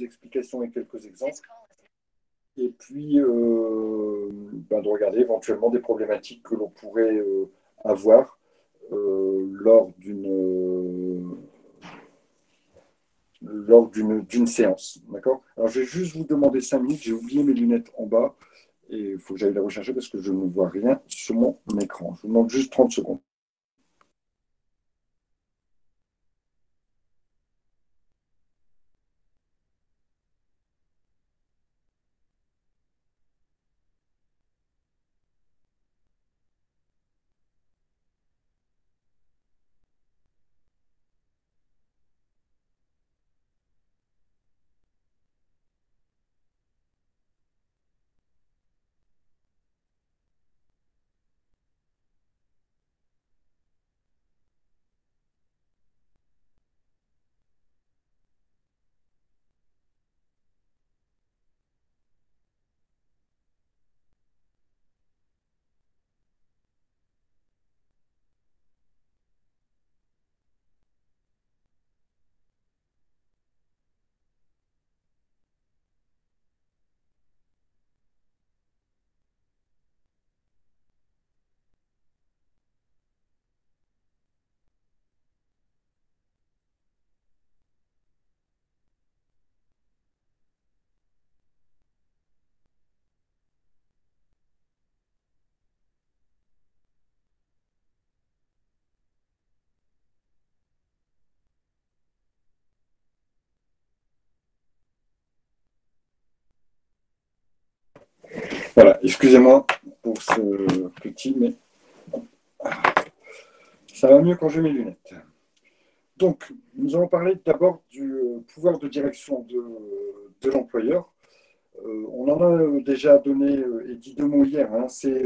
explications et quelques exemples. Et puis, de regarder éventuellement des problématiques que l'on pourrait avoir lors d'une séance. D'accord? Alors, je vais juste vous demander 5 minutes. J'ai oublié mes lunettes en bas et il faut que j'aille les rechercher parce que je ne vois rien sur mon écran. Je vous demande juste 30 secondes. Voilà, excusez-moi pour ce petit, mais ça va mieux quand j'ai mes lunettes. Donc, nous allons parler d'abord du pouvoir de direction de l'employeur. On en a déjà donné et dit 2 mots hier. Hein, c'est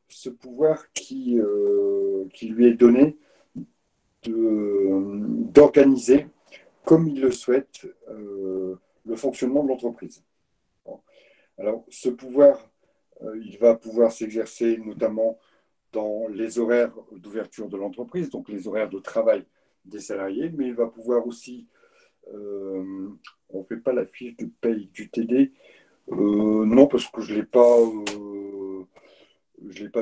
ce pouvoir qui lui est donné d'organiser comme il le souhaite le fonctionnement de l'entreprise. Bon. Alors, ce pouvoir, il va pouvoir s'exercer notamment dans les horaires d'ouverture de l'entreprise, donc les horaires de travail des salariés, mais il va pouvoir aussi, on ne fait pas la fiche de paye du TD, non, parce que je l'ai pas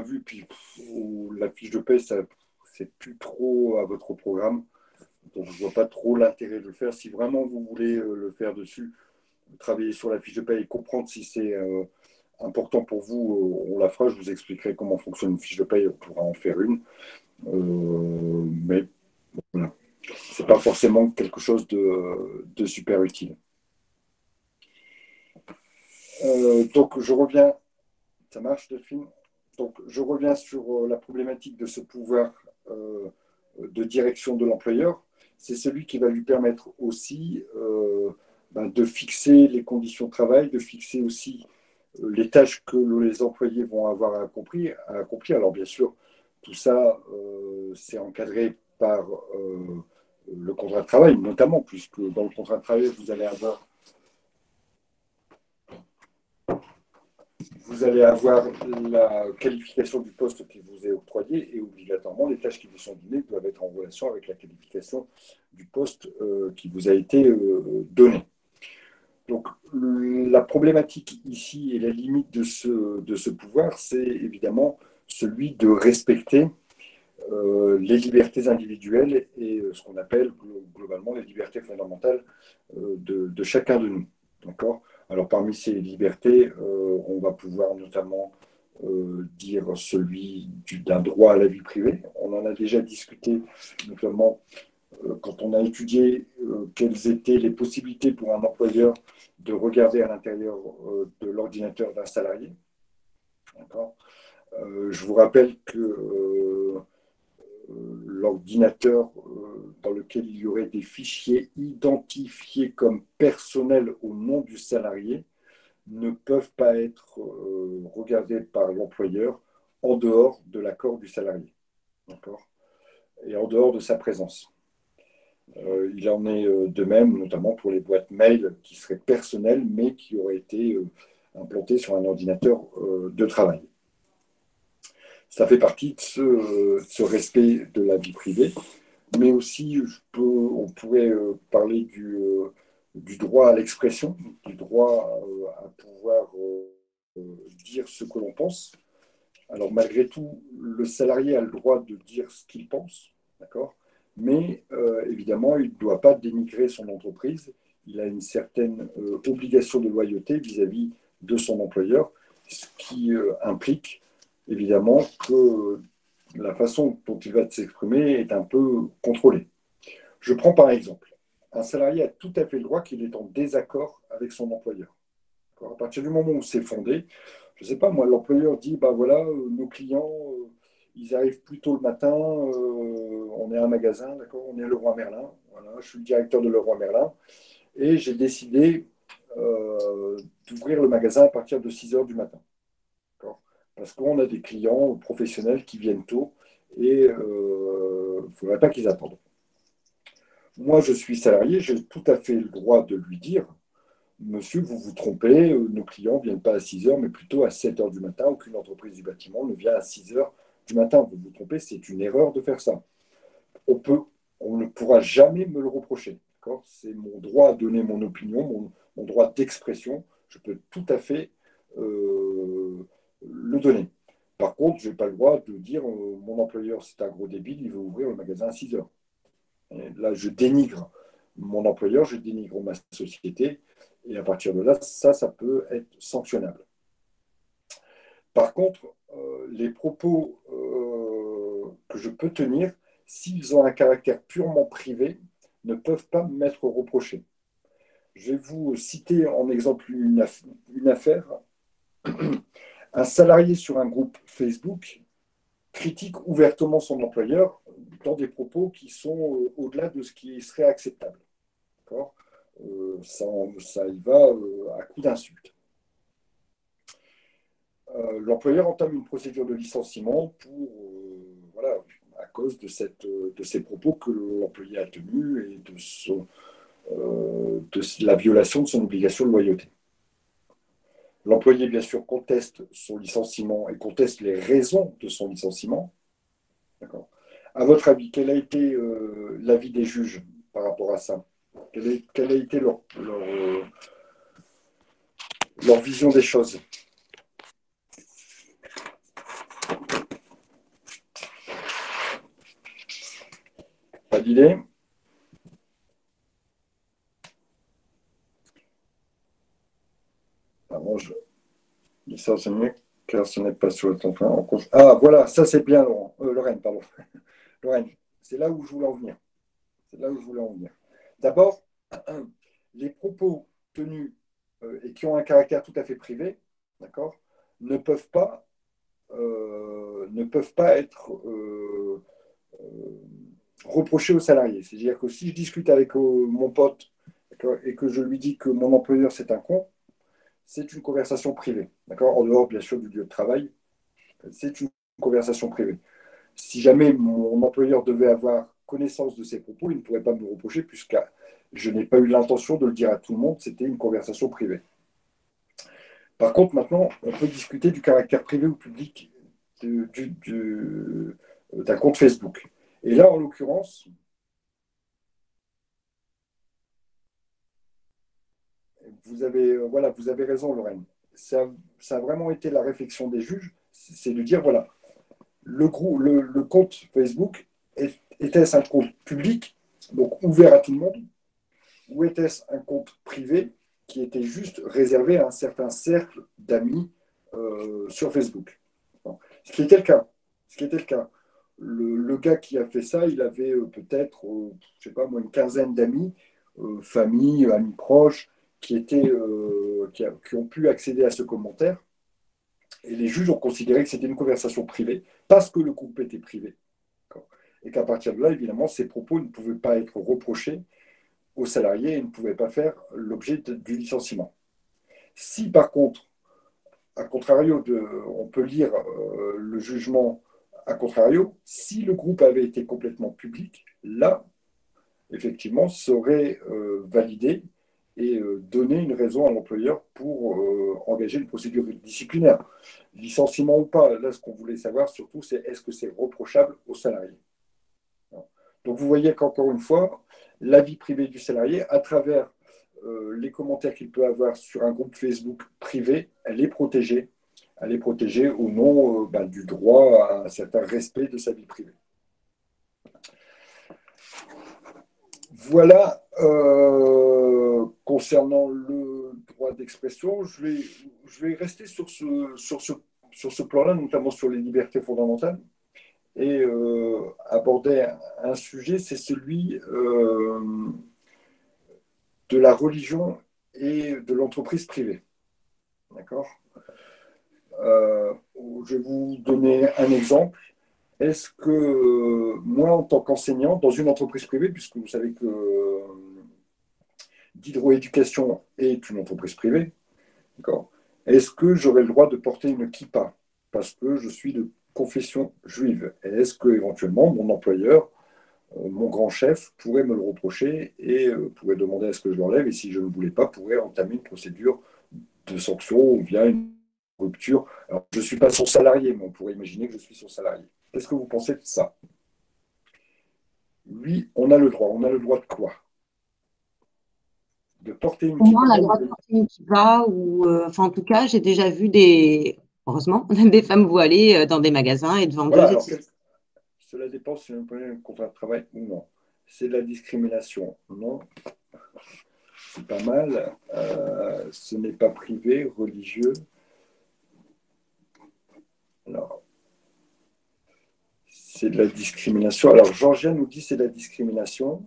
vu, puis la fiche de paye, ça, c'est plus trop à votre programme, donc je ne vois pas trop l'intérêt de le faire. Si vraiment vous voulez le faire dessus, travailler sur la fiche de paye et comprendre si c'est important pour vous, on la fera. Je vous expliquerai comment fonctionne une fiche de paye, on pourra en faire une. Mais voilà, c'est pas forcément quelque chose de super utile. Donc je reviens, ça marche Delphine? Donc je reviens sur la problématique de ce pouvoir de direction de l'employeur. C'est celui qui va lui permettre aussi de fixer les conditions de travail, de fixer aussi les tâches que les employés vont avoir à accomplir. Alors bien sûr, tout ça, c'est encadré par le contrat de travail, notamment, puisque dans le contrat de travail, vous allez avoir la qualification du poste qui vous est octroyé et obligatoirement, les tâches qui vous sont données doivent être en relation avec la qualification du poste qui vous a été donné. Donc, la problématique ici et la limite de ce pouvoir, c'est évidemment celui de respecter les libertés individuelles et ce qu'on appelle globalement les libertés fondamentales de chacun de nous. D'accord? Alors, parmi ces libertés, on va pouvoir notamment dire celui d'un droit à la vie privée. On en a déjà discuté, notamment quand on a étudié quelles étaient les possibilités pour un employeur de regarder à l'intérieur de l'ordinateur d'un salarié. D'accord. Je vous rappelle que l'ordinateur dans lequel il y aurait des fichiers identifiés comme personnels au nom du salarié ne peuvent pas être regardés par l'employeur en dehors de l'accord du salarié. D'accord. Et en dehors de sa présence. Il en est de même, notamment pour les boîtes mail qui seraient personnelles, mais qui auraient été implantées sur un ordinateur de travail. Ça fait partie de ce respect de la vie privée, mais aussi on pourrait parler du droit à l'expression, du droit à pouvoir dire ce que l'on pense. Alors malgré tout, le salarié a le droit de dire ce qu'il pense, d'accord? Mais évidemment, il ne doit pas dénigrer son entreprise. Il a une certaine obligation de loyauté vis-à-vis de son employeur, ce qui implique évidemment que la façon dont il va s'exprimer est un peu contrôlée. Je prends par exemple, un salarié a tout à fait le droit qu'il est en désaccord avec son employeur. À partir du moment où c'est fondé, je ne sais pas, moi, l'employeur dit, bah voilà, nos clients, ils arrivent plus tôt le matin, on est un magasin, d'accord, on est à Leroy Merlin, voilà, je suis le directeur de Leroy Merlin, et j'ai décidé d'ouvrir le magasin à partir de 6 heures du matin, d'accord, parce qu'on a des clients professionnels qui viennent tôt, et il ne faudrait pas qu'ils attendent. Moi, je suis salarié, j'ai tout à fait le droit de lui dire, monsieur, vous vous trompez, nos clients ne viennent pas à 6 heures, mais plutôt à 7 heures du matin. Aucune entreprise du bâtiment ne vient à 6 heures du matin. Vous vous trompez, c'est une erreur de faire ça. On ne pourra jamais me le reprocher. C'est mon droit à donner mon opinion, mon droit d'expression. Je peux tout à fait le donner. Par contre, je n'ai pas le droit de dire mon employeur, c'est un gros débile, il veut ouvrir le magasin à 6 heures. Et là, je dénigre mon employeur, je dénigre ma société, et à partir de là, ça peut être sanctionnable. Par contre, les propos que je peux tenir, s'ils ont un caractère purement privé, ne peuvent pas m'être reprochés. Je vais vous citer en exemple une affaire. Un salarié sur un groupe Facebook critique ouvertement son employeur dans des propos qui sont au-delà de ce qui serait acceptable. Ça y va à coup d'insultes. L'employeur entame une procédure de licenciement voilà, à cause de ces propos que l'employé a tenus et de la violation de son obligation de loyauté. L'employé, bien sûr, conteste son licenciement et conteste les raisons de son licenciement. D'accord. À votre avis, quel a été l'avis des juges par rapport à ça? Quelle a été leur vision des choses? Pas d'idée? Pardon, licenciement car ce n'est pas sur le temps plein. Ah, voilà, ça c'est bien, Lorraine, pardon. Lorraine, c'est là où je voulais en venir. C'est là où je voulais en venir. D'abord, les propos tenus et qui ont un caractère tout à fait privé, d'accord, ne peuvent pas être reprochés aux salariés. C'est-à-dire que si je discute avec mon pote et que je lui dis que mon employeur c'est un con, c'est une conversation privée, d'accord, en dehors bien sûr du lieu de travail, c'est une conversation privée. Si jamais mon employeur devait avoir connaissance de ces propos, il ne pourrait pas me reprocher puisque je n'ai pas eu l'intention de le dire à tout le monde, c'était une conversation privée. Par contre, maintenant, on peut discuter du caractère privé ou public d'un compte Facebook. Et là, en l'occurrence, vous avez raison, Lorraine. Ça a vraiment été la réflexion des juges, c'est de dire, voilà, le compte Facebook, était-ce un compte public, donc ouvert à tout le monde, ou était-ce un compte privé qui était juste réservé à un certain cercle d'amis sur Facebook? Ce qui était le cas. Ce qui était le cas. Le gars qui a fait ça, il avait peut-être, je sais pas moi, une quinzaine d'amis, famille, amis proches, qui ont pu accéder à ce commentaire. Et les juges ont considéré que c'était une conversation privée parce que le groupe était privé. Et qu'à partir de là, évidemment, ces propos ne pouvaient pas être reprochés aux salariés et ne pouvaient pas faire l'objet du licenciement. Si par contre, à contrario, on peut lire le jugement à contrario, si le groupe avait été complètement public, là, effectivement, serait validé et donner une raison à l'employeur pour engager une procédure disciplinaire. Licenciement ou pas, là, ce qu'on voulait savoir surtout, c'est est-ce que c'est reprochable aux salariés. Donc, vous voyez qu'encore une fois, la vie privée du salarié, à travers les commentaires qu'il peut avoir sur un groupe Facebook privé, elle est protégée. Elle est protégée au nom du droit à un certain respect de sa vie privée. Voilà, concernant le droit d'expression, je vais rester sur ce plan-là, notamment sur les libertés fondamentales, et aborder un sujet, c'est celui de la religion et de l'entreprise privée. D'accord. Je vais vous donner un exemple. Est-ce que moi, en tant qu'enseignant, dans une entreprise privée, puisque vous savez que d'hydroéducation est une entreprise privée, d'accord, est-ce que j'aurais le droit de porter une kippa parce que je suis de confession juive? Et est-ce que éventuellement mon employeur, mon grand chef, pourrait me le reprocher et pourrait demander à ce que je l'enlève, et si je ne voulais pas, pourrait entamer une procédure de sanction via une rupture? Alors, je ne suis pas son salarié, mais on pourrait imaginer que je suis son salarié. Qu'est-ce que vous pensez de ça? Oui, on a le droit. On a le droit de quoi? De porter une Pour moi, on a kippa le droit de porter une kippa ou, enfin, en tout cas, j'ai déjà vu heureusement, des femmes voilées dans des magasins et de Voilà, vendeuses, alors etc. cela dépend si on prenait un contrat de travail ou non. C'est de la discrimination. Non, c'est pas mal. Ce n'est pas privé, religieux. Alors, c'est de la discrimination. Alors, Georgia nous dit c'est de la discrimination.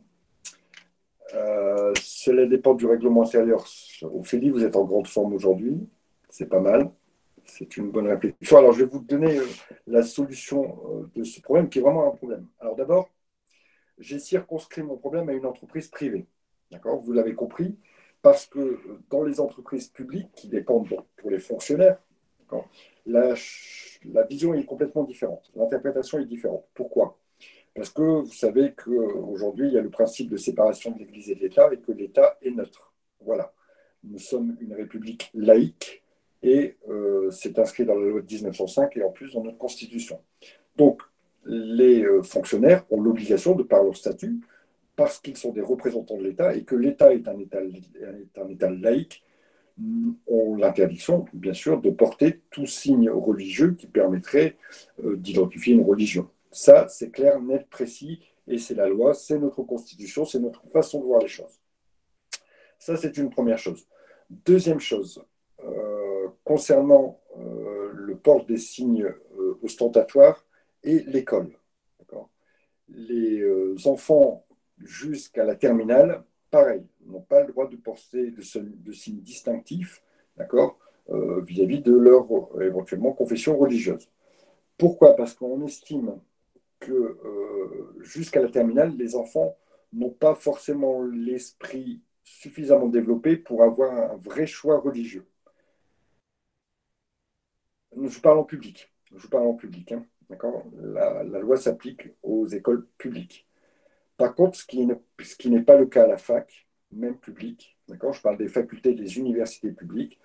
Cela dépend du règlement intérieur. Ophélie, vous êtes en grande forme aujourd'hui. C'est pas mal. C'est une bonne réflexion. Alors, je vais vous donner la solution de ce problème qui est vraiment un problème. Alors, d'abord, j'ai circonscrit mon problème à une entreprise privée. D'accord? Vous l'avez compris. Parce que dans les entreprises publiques qui dépendent pour les fonctionnaires, la, la vision est complètement différente. L'interprétation est différente. Pourquoi? Parce que vous savez qu'aujourd'hui, il y a le principe de séparation de l'Église et de l'État et que l'État est neutre. Voilà. Nous sommes une république laïque et c'est inscrit dans la loi de 1905 et en plus dans notre Constitution. Donc, les fonctionnaires ont l'obligation, de par leur statut, parce qu'ils sont des représentants de l'État et que l'État est un État laïque, ont l'interdiction, bien sûr, de porter tout signe religieux qui permettrait d'identifier une religion. Ça, c'est clair, net, précis, et c'est la loi, c'est notre constitution, c'est notre façon de voir les choses. Ça, c'est une première chose. Deuxième chose, concernant le port des signes ostentatoires et l'école. D'accord. Les enfants jusqu'à la terminale, pareil, n'ont pas le droit de porter de signes distinctifs, d'accord, vis-à-vis de leur éventuellement confession religieuse. Pourquoi? Parce qu'on estime que jusqu'à la terminale, les enfants n'ont pas forcément l'esprit suffisamment développé pour avoir un vrai choix religieux. Je parle en public. Je parle en public. Hein, d'accord. La loi s'applique aux écoles publiques. Par contre, ce qui n'est pas le cas à la fac, même publique, d'accord, je parle des facultés des universités publiques,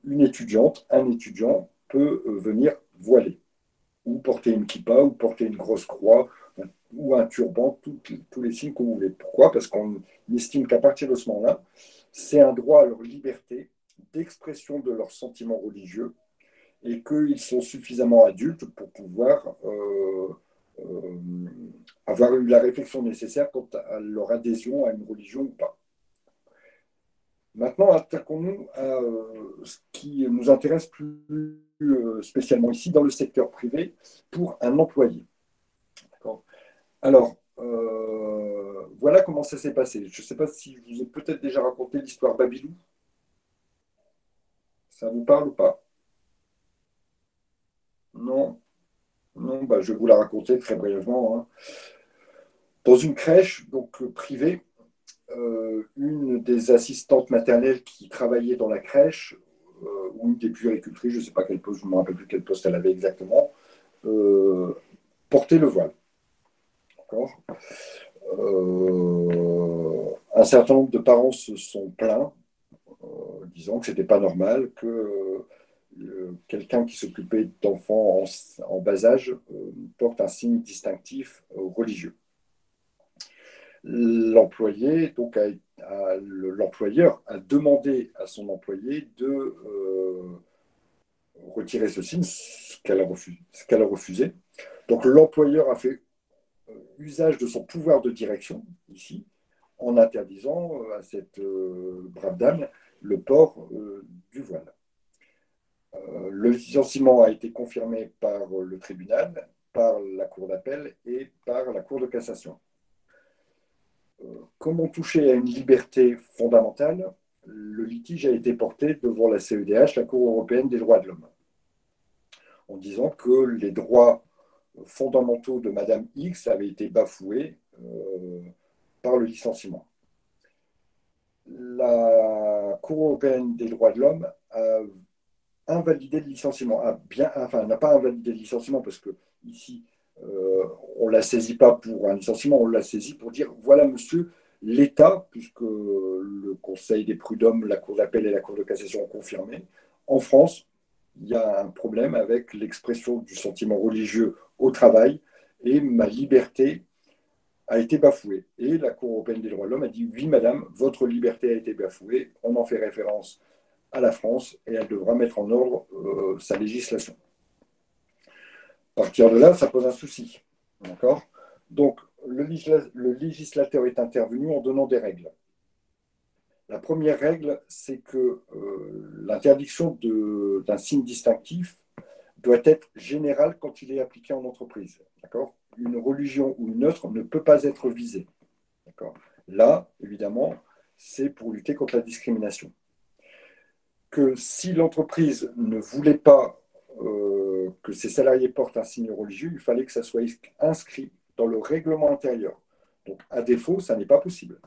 une étudiante, un étudiant peut venir voiler, ou porter une kippa, ou porter une grosse croix, ou un turban, tous les signes que vous voulez. Pourquoi? Parce qu'on estime qu'à partir de ce moment-là, c'est un droit à leur liberté d'expression de leurs sentiments religieux et qu'ils sont suffisamment adultes pour pouvoir euh, avoir eu la réflexion nécessaire quant à leur adhésion à une religion ou pas. Maintenant, attaquons-nous à ce qui nous intéresse plus spécialement ici dans le secteur privé pour un employé. Alors, voilà comment ça s'est passé. Je ne sais pas si je vous ai peut-être déjà raconté l'histoire Babylou. Ça vous parle ou pas? Non, non, bah, je vais vous la raconter très brièvement. Hein. Dans une crèche donc privée, une des assistantes maternelles qui travaillait dans la crèche, ou une des puéricultrices, je ne sais pas quel poste, je ne me rappelle plus quel poste elle avait exactement, portait le voile. Un certain nombre de parents se sont plaints, disant que ce n'était pas normal que quelqu'un qui s'occupait d'enfants en bas âge porte un signe distinctif religieux. L'employé donc l'employeur a demandé à son employé de retirer ce signe, ce qu'elle a refusé. Donc l'employeur a fait usage de son pouvoir de direction, ici, en interdisant à cette brave dame le port du voile. Le licenciement a été confirmé par le tribunal, par la Cour d'appel et par la Cour de cassation. Comme on touchait à une liberté fondamentale, le litige a été porté devant la CEDH, la Cour européenne des droits de l'homme, en disant que les droits fondamentaux de Madame X avaient été bafoués par le licenciement. La Cour européenne des droits de l'homme a invalidé le licenciement, n'a pas invalidé le licenciement parce que ici, on ne l'a saisi pas pour un licenciement, on l'a saisi pour dire, voilà monsieur, l'État, puisque le Conseil des prud'hommes, la Cour d'appel et la Cour de cassation ont confirmé, en France, il y a un problème avec l'expression du sentiment religieux au travail et ma liberté a été bafouée. Et la Cour européenne des droits de l'homme a dit, oui madame, votre liberté a été bafouée, on en fait référence à la France et elle devra mettre en ordre sa législation. À partir de là, ça pose un souci. D'accord ? Donc, le législateur est intervenu en donnant des règles. La première règle, c'est que l'interdiction d'un signe distinctif doit être générale quand il est appliqué en entreprise. D'accord ? Une religion ou une autre ne peut pas être visée. D'accord ? Là, évidemment, c'est pour lutter contre la discrimination. Que si l'entreprise ne voulait pas que ses salariés portent un signe religieux, il fallait que ça soit inscrit dans le règlement intérieur. Donc, à défaut, ça n'est pas possible.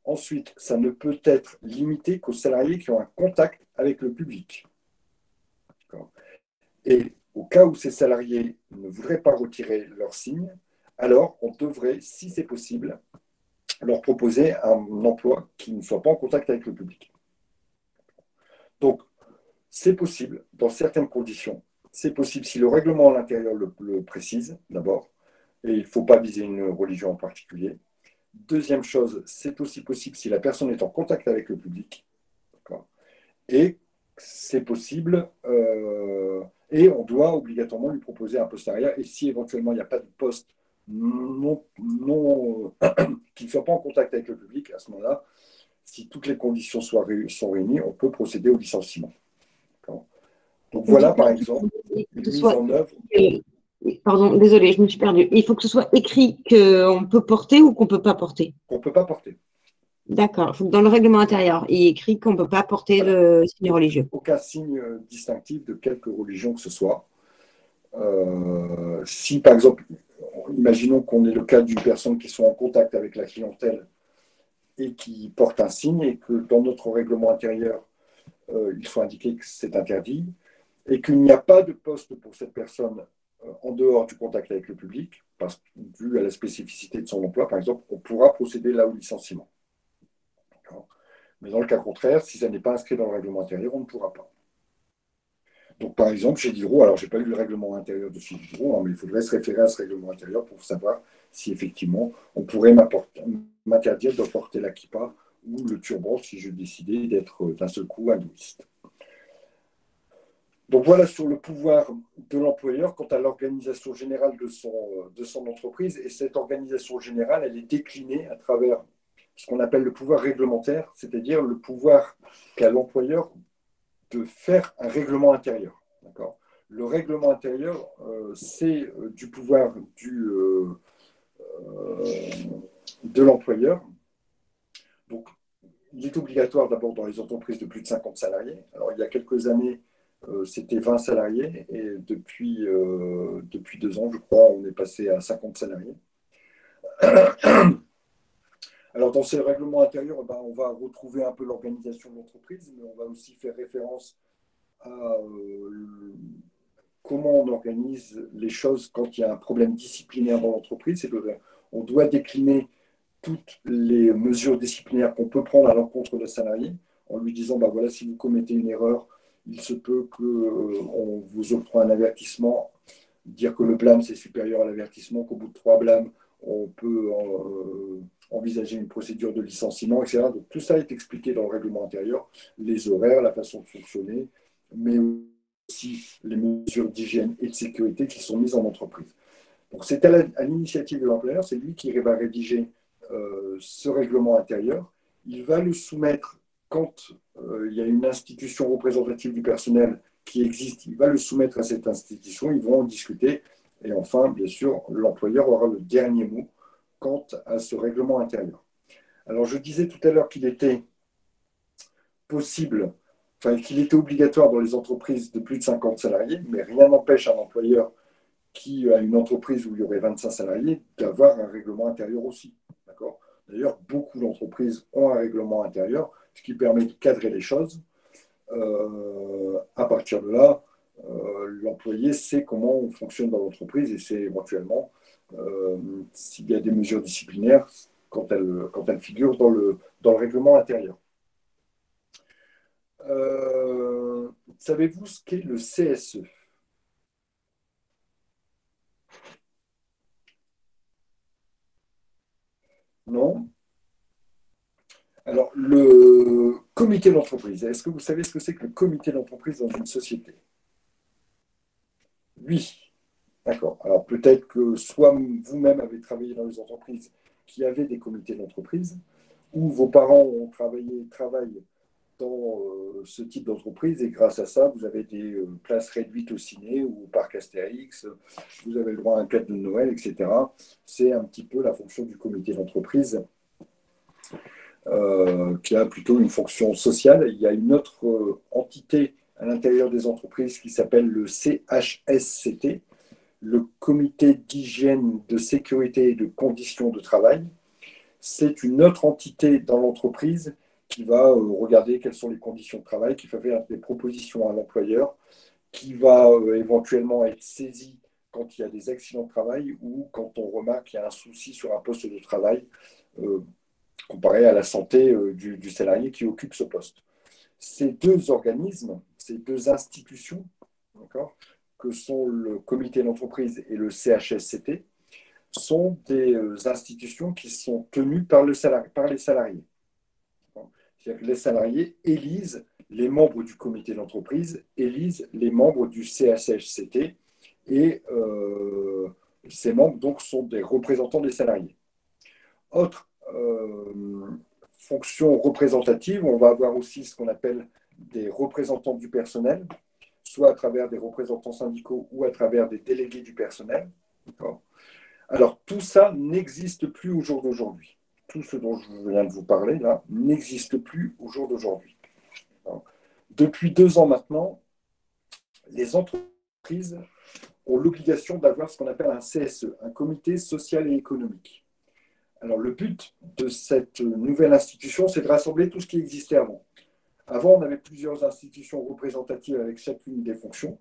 Ensuite, ça ne peut être limité qu'aux salariés qui ont un contact avec le public. Et au cas où ces salariés ne voudraient pas retirer leur signe, alors on devrait, si c'est possible, leur proposer un emploi qui ne soit pas en contact avec le public. Donc, c'est possible dans certaines conditions. C'est possible si le règlement à l'intérieur le précise, d'abord, et il ne faut pas viser une religion en particulier. Deuxième chose, c'est aussi possible si la personne est en contact avec le public. Et c'est possible, et on doit obligatoirement lui proposer un poste arrière. Et si éventuellement il n'y a pas de poste qui ne soit pas en contact avec le public, à ce moment-là, si toutes les conditions sont réunies, on peut procéder au licenciement. Donc voilà, par exemple, une mise en œuvre. Pardon, désolé, je me suis perdue. Il faut que ce soit écrit qu'on peut porter ou qu'on ne peut pas porter. Qu'on ne peut pas porter. D'accord. Il faut que dans le règlement intérieur, il est écrit qu'on ne peut pas porter le signe religieux. Aucun signe distinctif de quelque religion que ce soit. Si, par exemple, imaginons qu'on ait le cas d'une personne qui soit en contact avec la clientèle et qui porte un signe et que dans notre règlement intérieur, il soit indiqué que c'est interdit et qu'il n'y a pas de poste pour cette personne en dehors du contact avec le public, parce que dû à la spécificité de son emploi, par exemple, on pourra procéder là au licenciement. Mais dans le cas contraire, si ça n'est pas inscrit dans le règlement intérieur, on ne pourra pas. Donc, par exemple, chez Diderot, alors je n'ai pas lu le règlement intérieur de chez Diderot, mais il faudrait se référer à ce règlement intérieur pour savoir si effectivement on pourrait m'interdire de porter la kippa ou le turban si je décidais d'être d'un seul coup hindouiste. Donc voilà sur le pouvoir de l'employeur quant à l'organisation générale de son entreprise. Et cette organisation générale, elle est déclinée à travers ce qu'on appelle le pouvoir réglementaire, c'est-à-dire le pouvoir qu'a l'employeur de faire un règlement intérieur. D'accord ? Le règlement intérieur, c'est du pouvoir de l'employeur. Donc, il est obligatoire d'abord dans les entreprises de plus de 50 salariés. Alors, il y a quelques années, c'était 20 salariés et depuis 2 ans, je crois, on est passé à 50 salariés. Alors, dans ces règlements intérieurs, on va retrouver un peu l'organisation de l'entreprise, mais on va aussi faire référence à comment on organise les choses quand il y a un problème disciplinaire dans l'entreprise. C'est-à-dire on doit décliner toutes les mesures disciplinaires qu'on peut prendre à l'encontre d'un salarié en lui disant, voilà, si vous commettez une erreur, il se peut qu'on vous octroie un avertissement, dire que le blâme c'est supérieur à l'avertissement, qu'au bout de 3 blâmes, on peut envisager une procédure de licenciement, etc. Donc tout ça est expliqué dans le règlement intérieur, les horaires, la façon de fonctionner, mais aussi les mesures d'hygiène et de sécurité qui sont mises en entreprise. Donc c'est à l'initiative de l'employeur, c'est lui qui va rédiger ce règlement intérieur. Il va le soumettre quand il y a une institution représentative du personnel qui existe, il va le soumettre à cette institution, ils vont en discuter. Et enfin, bien sûr, l'employeur aura le dernier mot quant à ce règlement intérieur. Alors, je disais tout à l'heure qu'il était possible, enfin, qu'il était obligatoire dans les entreprises de plus de 50 salariés, mais rien n'empêche un employeur qui a une entreprise où il y aurait 25 salariés d'avoir un règlement intérieur aussi. D'accord ? D'ailleurs, beaucoup d'entreprises ont un règlement intérieur, ce qui permet de cadrer les choses. À partir de là, l'employé sait comment on fonctionne dans l'entreprise et sait éventuellement s'il y a des mesures disciplinaires quand elles figurent dans le règlement intérieur. Savez-vous ce qu'est le CSE? Non? Alors, le comité d'entreprise, est-ce que vous savez ce que c'est que le comité d'entreprise dans une société? Oui. D'accord. Alors peut-être que soit vous-même avez travaillé dans les entreprises qui avaient des comités d'entreprise, ou vos parents travaillent dans ce type d'entreprise et grâce à ça, vous avez des places réduites au ciné ou au parc Astérix, vous avez le droit à un cadeau de Noël, etc. C'est un petit peu la fonction du comité d'entreprise qui a plutôt une fonction sociale. Il y a une autre entité à l'intérieur des entreprises qui s'appelle le CHSCT, le comité d'hygiène, de sécurité et de conditions de travail. C'est une autre entité dans l'entreprise qui va regarder quelles sont les conditions de travail, qui va faire des propositions à l'employeur, qui va éventuellement être saisi quand il y a des accidents de travail ou quand on remarque qu'il y a un souci sur un poste de travail comparé à la santé du salarié qui occupe ce poste. Ces deux organismes, ces deux institutions, d'accord, que sont le comité d'entreprise et le CHSCT, sont des institutions qui sont tenues par les salariés. C'est-à-dire que les salariés élisent les membres du comité d'entreprise, élisent les membres du CHSCT et ces membres donc sont des représentants des salariés. Autre fonction représentative, on va avoir aussi ce qu'on appelle des représentants du personnel, soit à travers des représentants syndicaux ou à travers des délégués du personnel. Alors, tout ça n'existe plus au jour d'aujourd'hui. Tout ce dont je viens de vous parler, là, n'existe plus au jour d'aujourd'hui. Depuis 2 ans maintenant, les entreprises ont l'obligation d'avoir ce qu'on appelle un CSE, un comité social et économique. Alors, le but de cette nouvelle institution, c'est de rassembler tout ce qui existait avant. Avant, on avait plusieurs institutions représentatives avec chacune des fonctions.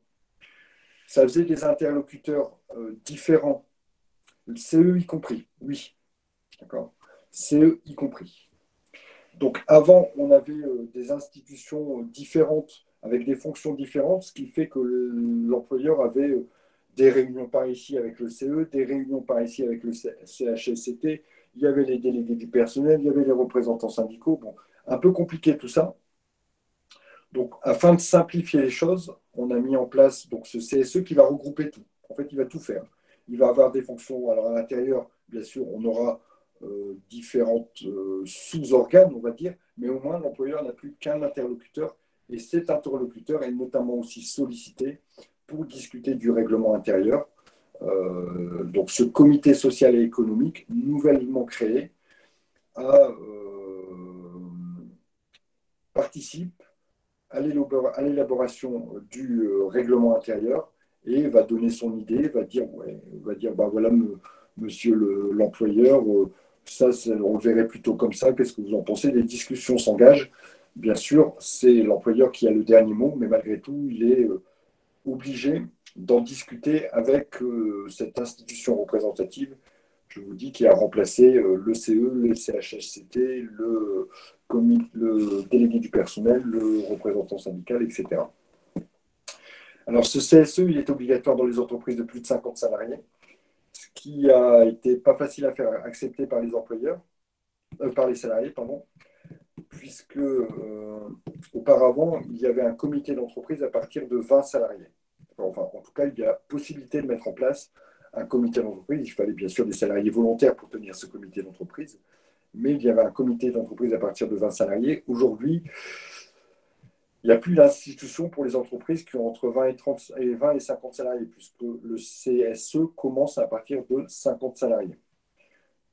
Ça faisait des interlocuteurs différents, le CE y compris, oui. D'accord. CE y compris. Donc, avant, on avait des institutions différentes, avec des fonctions différentes, ce qui fait que l'employeur avait des réunions par ici avec le CE, des réunions par ici avec le CHSCT, il y avait les délégués du personnel, il y avait les représentants syndicaux. Bon, un peu compliqué tout ça. Donc, afin de simplifier les choses, on a mis en place donc, ce CSE qui va regrouper tout. En fait, il va tout faire. Il va avoir des fonctions. Alors, à l'intérieur, bien sûr, on aura différentes sous-organes, on va dire, mais au moins, l'employeur n'a plus qu'un interlocuteur. Et cet interlocuteur est notamment aussi sollicité pour discuter du règlement intérieur. Donc, ce comité social et économique, nouvellement créé, participe à l'élaboration du règlement intérieur et va donner son idée, va dire bah voilà, monsieur l'employeur, ça, on le verrait plutôt comme ça, qu'est-ce que vous en pensez? Les discussions s'engagent. Bien sûr, c'est l'employeur qui a le dernier mot, mais malgré tout, il est obligé d'en discuter avec cette institution représentative, je vous dis, qui a remplacé le CE, le CHSCT, le délégué du personnel, le représentant syndical, etc. Alors, ce CSE, il est obligatoire dans les entreprises de plus de 50 salariés, ce qui a été pas facile à faire accepter par les employeurs. par les salariés, pardon, puisque auparavant, il y avait un comité d'entreprise à partir de 20 salariés. Enfin, en tout cas, il y a possibilité de mettre en place un comité d'entreprise. Il fallait bien sûr des salariés volontaires pour tenir ce comité d'entreprise, mais il y avait un comité d'entreprise à partir de 20 salariés. Aujourd'hui, il n'y a plus d'institution pour les entreprises qui ont entre 20 et 50 salariés, puisque le CSE commence à partir de 50 salariés.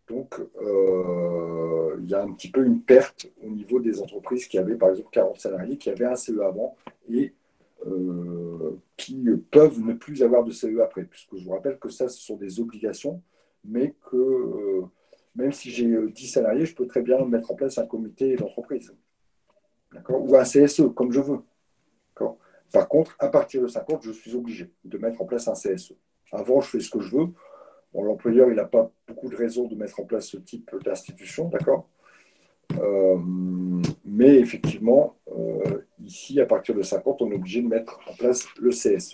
Donc, il y a un petit peu une perte au niveau des entreprises qui avaient, par exemple, 40 salariés, qui avaient un CE avant et qui peuvent ne plus avoir de CE après, puisque je vous rappelle que ça, ce sont des obligations, mais que même si j'ai 10 salariés, je peux très bien mettre en place un comité d'entreprise, ou un CSE, comme je veux. Par contre, à partir de 50, je suis obligé de mettre en place un CSE. Avant, je fais ce que je veux. Bon, l'employeur, il n'a pas beaucoup de raisons de mettre en place ce type d'institution, d'accord. Mais effectivement, ici, à partir de 50, on est obligé de mettre en place le CSE.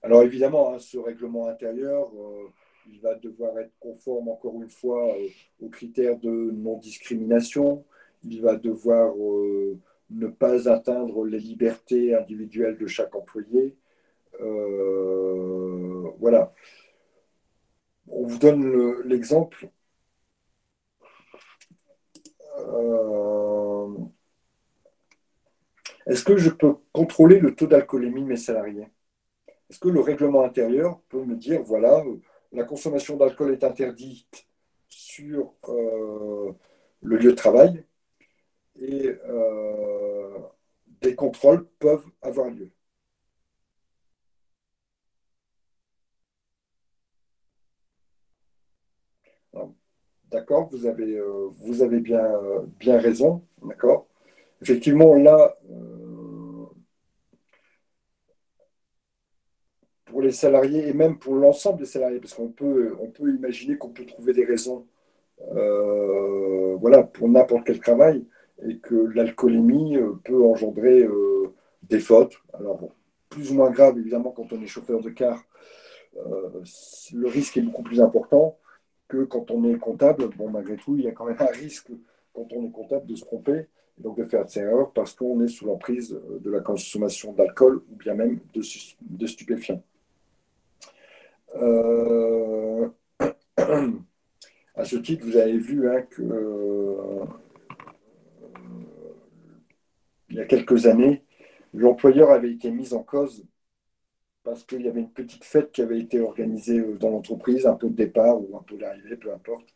Alors évidemment, hein, ce règlement intérieur, il va devoir être conforme, encore une fois, aux critères de non-discrimination. Il va devoir ne pas atteindre les libertés individuelles de chaque employé. Voilà. On vous donne l'exemple. Est-ce que je peux contrôler le taux d'alcoolémie de mes salariés? Est-ce que le règlement intérieur peut me dire, voilà, la consommation d'alcool est interdite sur le lieu de travail et des contrôles peuvent avoir lieu? D'accord, vous avez bien, bien raison, d'accord. Effectivement, là, pour les salariés et même pour l'ensemble des salariés, parce on peut imaginer qu'on peut trouver des raisons voilà, pour n'importe quel travail et que l'alcoolémie peut engendrer des fautes. Alors, bon, plus ou moins grave, évidemment, quand on est chauffeur de car, le risque est beaucoup plus important que quand on est comptable. Bon, malgré tout, il y a quand même un risque quand on est comptable de se tromper et donc de faire de ces erreurs parce qu'on est sous l'emprise de la consommation d'alcool ou bien même de stupéfiants. Euh, à ce titre, vous avez vu hein, que il y a quelques années, l'employeur avait été mis en cause parce qu'il y avait une petite fête qui avait été organisée dans l'entreprise, un peu de départ ou un peu d'arrivée, peu importe,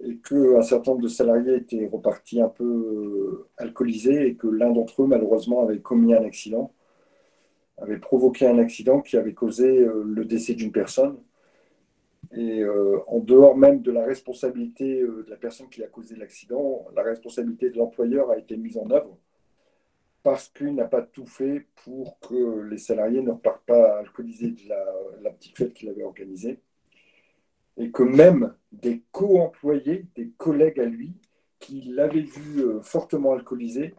et qu'un certain nombre de salariés étaient repartis un peu alcoolisés et que l'un d'entre eux, malheureusement, avait commis un accident, avait provoqué un accident qui avait causé le décès d'une personne. Et en dehors même de la responsabilité de la personne qui a causé l'accident, la responsabilité de l'employeur a été mise en œuvre parce qu'il n'a pas tout fait pour que les salariés ne repartent pas alcoolisés de la petite fête qu'il avait organisée. Et que même des co-employés, des collègues à lui, qui l'avaient vu fortement alcoolisé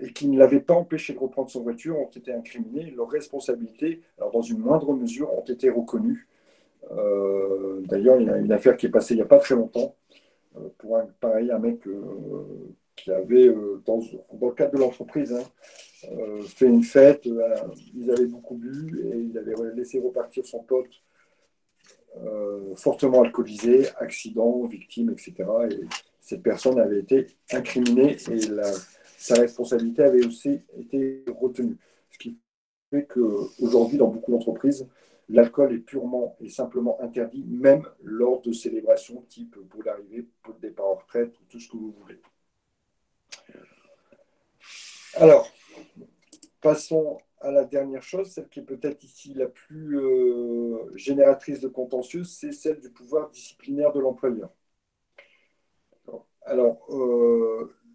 et qui ne l'avaient pas empêché de reprendre son voiture, ont été incriminés. Leurs responsabilités, alors dans une moindre mesure, ont été reconnues. D'ailleurs, il y a une affaire qui est passée il n'y a pas très longtemps pour un mec qui avait, dans le cadre de l'entreprise, hein, fait une fête, ils avaient beaucoup bu et il avait laissé repartir son pote fortement alcoolisé, accident, victime, etc. Et cette personne avait été incriminée et sa responsabilité avait aussi été retenue. Ce qui fait qu'aujourd'hui, dans beaucoup d'entreprises, l'alcool est purement et simplement interdit, même lors de célébrations type pour l'arrivée, pour le départ en retraite, ou tout ce que vous voulez. Alors, passons à la dernière chose, celle qui est peut-être ici la plus génératrice de contentieux, c'est celle du pouvoir disciplinaire de l'employeur. Alors,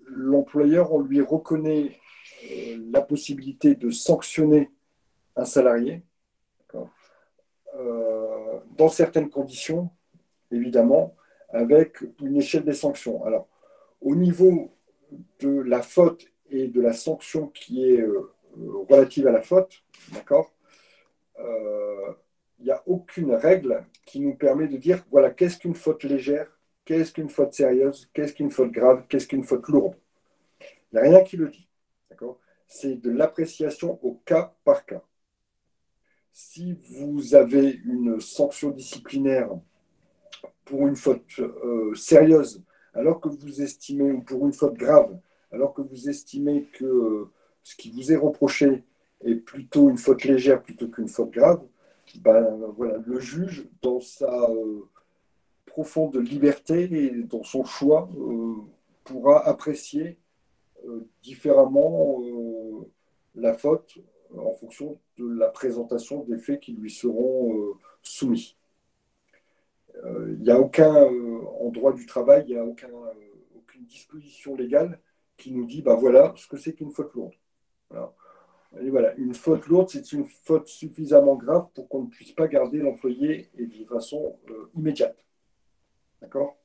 l'employeur, on lui reconnaît la possibilité de sanctionner un salarié dans certaines conditions, évidemment, avec une échelle des sanctions. Alors, au niveau de la faute et de la sanction qui est relative à la faute, d'accord, il n'y a aucune règle qui nous permet de dire, voilà, qu'est-ce qu'une faute légère, qu'est-ce qu'une faute sérieuse, qu'est-ce qu'une faute grave, qu'est-ce qu'une faute lourde. Il n'y a rien qui le dit. D'accord ? C'est de l'appréciation au cas par cas. Si vous avez une sanction disciplinaire pour une faute sérieuse, alors que vous estimez, ou pour une faute grave, alors que vous estimez que ce qui vous est reproché est plutôt une faute légère plutôt qu'une faute grave, ben, voilà, le juge, dans sa profonde liberté et dans son choix, pourra apprécier différemment la faute en fonction de la présentation des faits qui lui seront soumis. Il n'y a aucun, en droit du travail, il n'y a aucune disposition légale qui nous dit, bah voilà ce que c'est qu'une faute lourde. Voilà. Et voilà, une faute lourde, c'est une faute suffisamment grave pour qu'on ne puisse pas garder l'employé et de façon immédiate. D'accord ?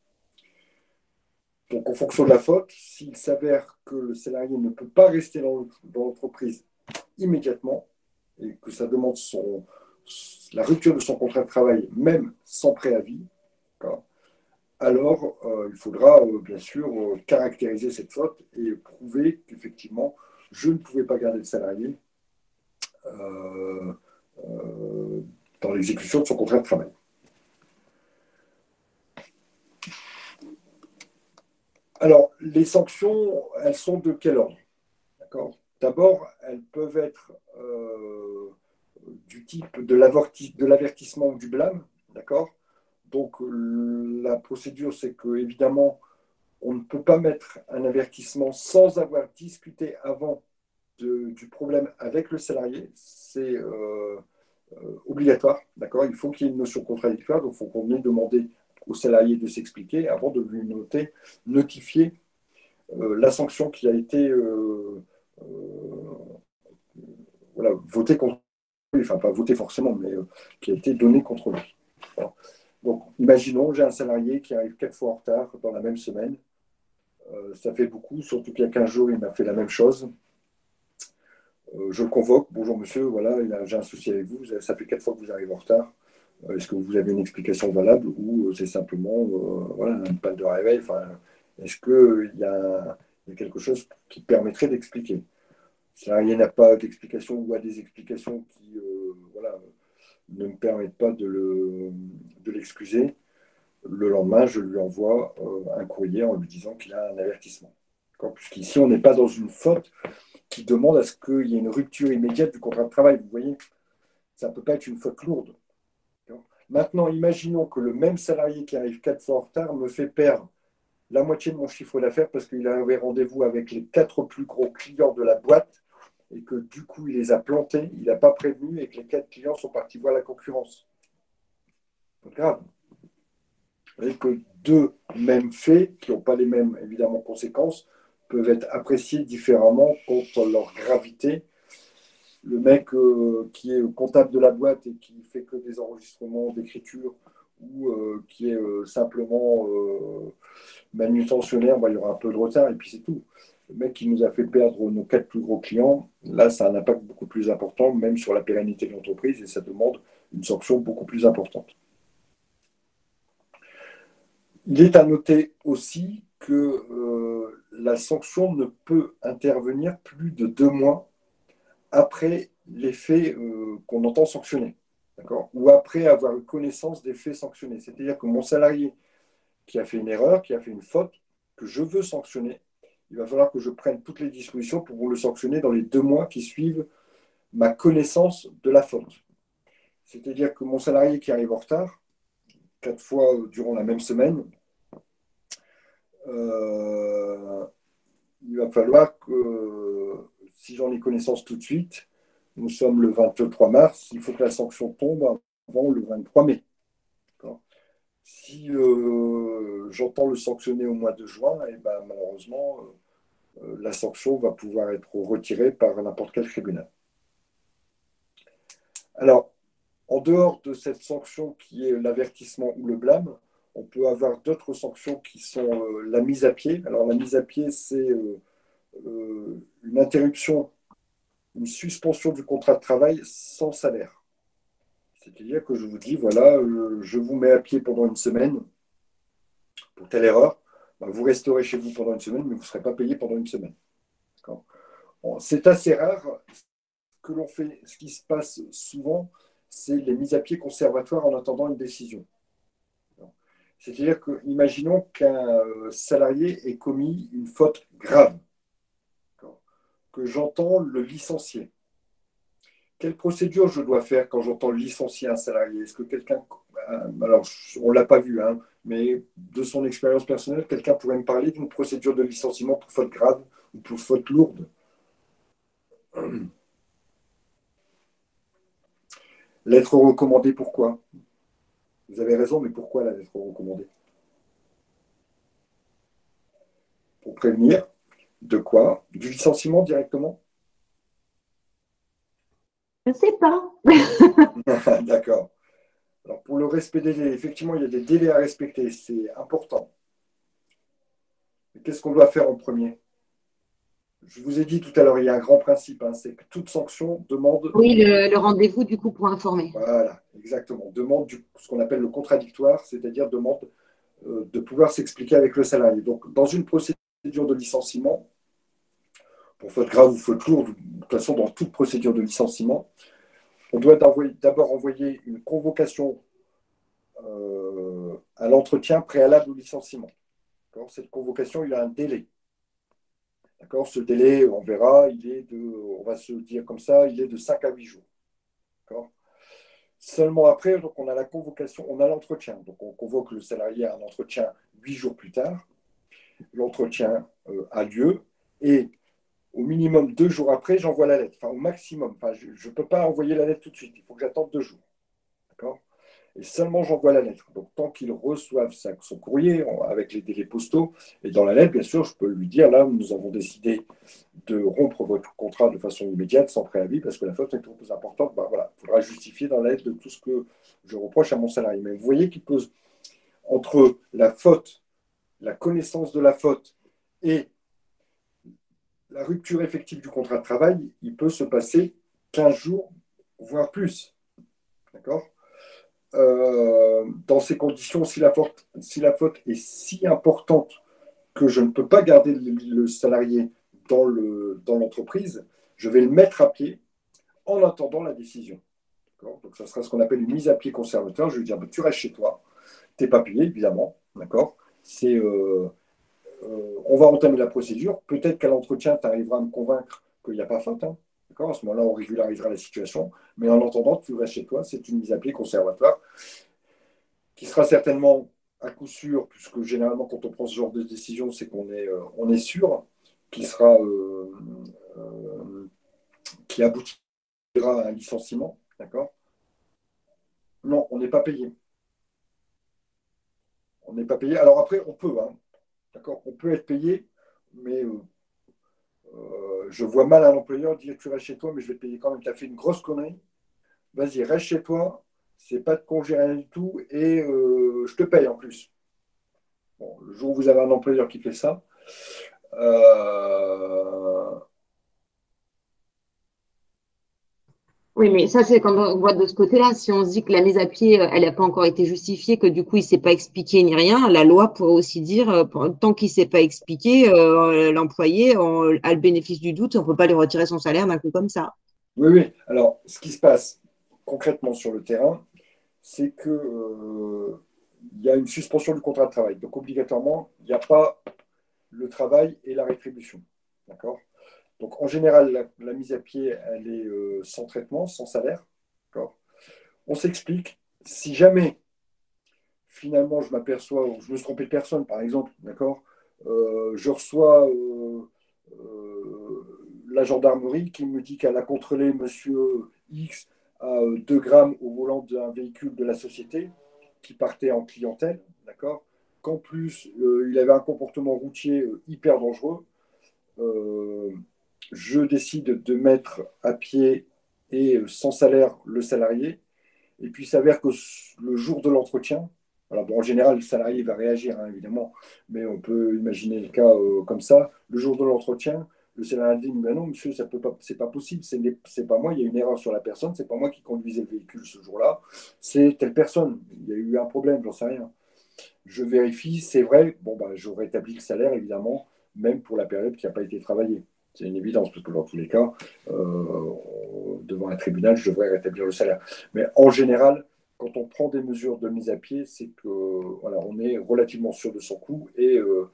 Donc, en fonction de la faute, s'il s'avère que le salarié ne peut pas rester dans l'entreprise immédiatement et que ça demande la rupture de son contrat de travail, même sans préavis, alors il faudra bien sûr caractériser cette faute et prouver qu'effectivement, je ne pouvais pas garder le salarié euh, euh, dans l'exécution de son contrat de travail. Alors, les sanctions, elles sont de quel ordre ? D'accord ? D'abord, elles peuvent être du type de l'avertissement ou du blâme. D'accord ? Donc, la procédure, c'est que, évidemment, on ne peut pas mettre un avertissement sans avoir discuté avant du problème avec le salarié. C'est obligatoire. D'accord ? Il faut qu'il y ait une notion contradictoire. Donc, il faut qu'on ait demandé au salarié de s'expliquer avant de lui notifier la sanction qui a été voilà, votée contre lui, enfin pas votée forcément, mais qui a été donnée contre lui. Alors, donc, imaginons, j'ai un salarié qui arrive 4 fois en retard dans la même semaine. Ça fait beaucoup, surtout qu'il y a 15 jours, il m'a fait la même chose. Je le convoque. Bonjour monsieur, voilà, j'ai un souci avec vous. Ça fait 4 fois que vous arrivez en retard. Est-ce que vous avez une explication valable ou c'est simplement voilà, une panne de réveil enfin, est-ce qu'il y a quelque chose qui permettrait d'expliquer? Si il n'a pas d'explication ou a des explications qui voilà, ne me permettent pas de l'excuser, le lendemain, je lui envoie un courrier en lui disant qu'il a un avertissement. Puisqu'ici, on n'est pas dans une faute qui demande à ce qu'il y ait une rupture immédiate du contrat de travail. Vous voyez, ça ne peut pas être une faute lourde. Maintenant, imaginons que le même salarié qui arrive 4 fois en retard me fait perdre la moitié de mon chiffre d'affaires parce qu'il avait rendez-vous avec les 4 plus gros clients de la boîte et que du coup, il les a plantés, il n'a pas prévenu et que les 4 clients sont partis voir la concurrence. C'est grave. Vous voyez que deux mêmes faits, qui n'ont pas les mêmes, évidemment, conséquences, peuvent être appréciés différemment quant à leur gravité. Le mec qui est comptable de la boîte et qui fait que des enregistrements d'écriture ou qui est simplement manutentionnaire, il y aura un peu de retard et puis c'est tout. Le mec qui nous a fait perdre nos 4 plus gros clients, là, ça a un impact beaucoup plus important, même sur la pérennité de l'entreprise, et ça demande une sanction beaucoup plus importante. Il est à noter aussi que la sanction ne peut intervenir plus de 2 mois après les faits qu'on entend sanctionner, d'accord ? Ou après avoir eu connaissance des faits sanctionnés. C'est-à-dire que mon salarié qui a fait une erreur, qui a fait une faute, que je veux sanctionner, il va falloir que je prenne toutes les dispositions pour le sanctionner dans les 2 mois qui suivent ma connaissance de la faute. C'est-à-dire que mon salarié qui arrive en retard, 4 fois durant la même semaine, il va falloir que, si j'en ai connaissance tout de suite, nous sommes le 23 mars, il faut que la sanction tombe avant le 23 mai. Si j'entends le sanctionner au mois de juin, et ben, malheureusement, la sanction va pouvoir être retirée par n'importe quel tribunal. Alors, en dehors de cette sanction qui est l'avertissement ou le blâme, on peut avoir d'autres sanctions qui sont la mise à pied. Alors, la mise à pied, c'est une interruption, une suspension du contrat de travail sans salaire. C'est-à-dire que je vous dis, voilà, je vous mets à pied pendant une semaine pour telle erreur. Ben, vous resterez chez vous pendant une semaine, mais vous ne serez pas payé pendant une semaine. Bon, c'est assez rare. Que l'on fait, ce qui se passe souvent, c'est les mises à pied conservatoires en attendant une décision. C'est-à-dire que, imaginons qu'un salarié ait commis une faute grave, que j'entends le licencier. Quelle procédure je dois faire quand j'entends licencier un salarié? Est-ce que quelqu'un, alors on ne l'a pas vu, hein, mais de son expérience personnelle, quelqu'un pourrait me parler d'une procédure de licenciement pour faute grave ou pour faute lourde? Lettre recommandée, pourquoi? Vous avez raison, mais pourquoi la lettre recommandée? Pour prévenir de quoi? Du licenciement directement? Je ne sais pas. D'accord. Alors, pour le respect des délais, effectivement, il y a des délais à respecter, c'est important. Mais qu'est-ce qu'on doit faire en premier? Je vous ai dit tout à l'heure, il y a un grand principe, hein, c'est que toute sanction demande, Oui, le rendez-vous, du coup, pour informer. voilà, exactement, demande ce qu'on appelle le contradictoire, c'est-à-dire demande de pouvoir s'expliquer avec le salarié. Donc, dans une procédure de licenciement, pour faute grave ou faute lourde, de toute façon, dans toute procédure de licenciement, on doit d'abord envoyer une convocation à l'entretien préalable au licenciement. Cette convocation, il a un délai. D'accord. Ce délai, on verra, on va se dire comme ça, il est de 5 à 8 jours. D'accord. Seulement après, donc on a la convocation, on a l'entretien. Donc on convoque le salarié à un entretien 8 jours plus tard. L'entretien a lieu et au minimum 2 jours après, j'envoie la lettre. Enfin, au maximum. Enfin, je ne peux pas envoyer la lettre tout de suite. Il faut que j'attende 2 jours. D'accord. Et seulement j'envoie la lettre. Donc, tant qu'ils reçoivent son courrier avec les délais postaux, et dans la lettre, bien sûr, je peux lui dire, là, nous avons décidé de rompre votre contrat de façon immédiate, sans préavis, parce que la faute est trop importante. Ben, voilà, il faudra justifier dans la lettre de tout ce que je reproche à mon salarié. Mais vous voyez qu'il peut, entre la faute, la connaissance de la faute et la rupture effective du contrat de travail, il peut se passer 15 jours, voire plus. D'accord. Dans ces conditions, si la faute est si importante que je ne peux pas garder le salarié dans l'entreprise, je vais le mettre à pied en attendant la décision. Donc, ça sera ce qu'on appelle une mise à pied conservateur. Je vais lui dire, bah, tu restes chez toi, tu n'es pas payé, évidemment. D'accord. On va entamer la procédure. Peut-être qu'à l'entretien, tu arriveras à me convaincre qu'il n'y a pas faute. Hein. D'accord. À ce moment-là, on régularisera la situation. Mais en attendant, tu restes chez toi. C'est une mise à pied conservatoire qui sera certainement à coup sûr, puisque généralement, quand on prend ce genre de décision, c'est on est sûr, qui sera qui aboutira à un licenciement. D'accord. Non, on n'est pas payé. On n'est pas payé. Alors après, on peut, hein, d'accord, on peut être payé, mais je vois mal un employeur dire tu restes chez toi, mais je vais te payer quand même. Tu as fait une grosse connerie. Vas-y, reste chez toi. C'est pas de congé, rien du tout, et je te paye en plus. Bon, le jour où vous avez un employeur qui fait ça, euh, Oui, mais ça, c'est quand on voit de ce côté-là. Si on se dit que la mise à pied, elle n'a pas encore été justifiée, que du coup, il ne s'est pas expliqué ni rien, la loi pourrait aussi dire, tant qu'il ne s'est pas expliqué, l'employé a le bénéfice du doute, on ne peut pas lui retirer son salaire d'un coup comme ça. oui, oui. Alors, ce qui se passe concrètement sur le terrain, c'est que il y a une suspension du contrat de travail. Donc, obligatoirement, il n'y a pas le travail et la rétribution. D'accord. Donc, en général, la mise à pied, elle est sans traitement, sans salaire. D'accord. On s'explique. Si jamais, finalement, je m'aperçois, ou je me suis trompé de personne, par exemple, d'accord, je reçois la gendarmerie qui me dit qu'elle a contrôlé monsieur X à 2 grammes au volant d'un véhicule de la société qui partait en clientèle, d'accord, qu'en plus, il avait un comportement routier hyper dangereux. Euh, je décide de mettre à pied et sans salaire le salarié. Et puis, il s'avère que le jour de l'entretien, alors bon, en général, le salarié va réagir, hein, évidemment, mais on peut imaginer le cas comme ça. Le jour de l'entretien, Le salarié dit, mais non, monsieur, ça peut pas, c'est pas possible, c'est pas moi, il y a une erreur sur la personne, c'est pas moi qui conduisais le véhicule ce jour-là, c'est telle personne, il y a eu un problème, j'en sais rien. Je vérifie, c'est vrai, bon, bah, je rétablis le salaire, évidemment, même pour la période qui n'a pas été travaillée. C'est une évidence, parce que dans tous les cas, devant un tribunal, je devrais rétablir le salaire. Mais en général, quand on prend des mesures de mise à pied, c'est que voilà, on est relativement sûr de son coût et euh,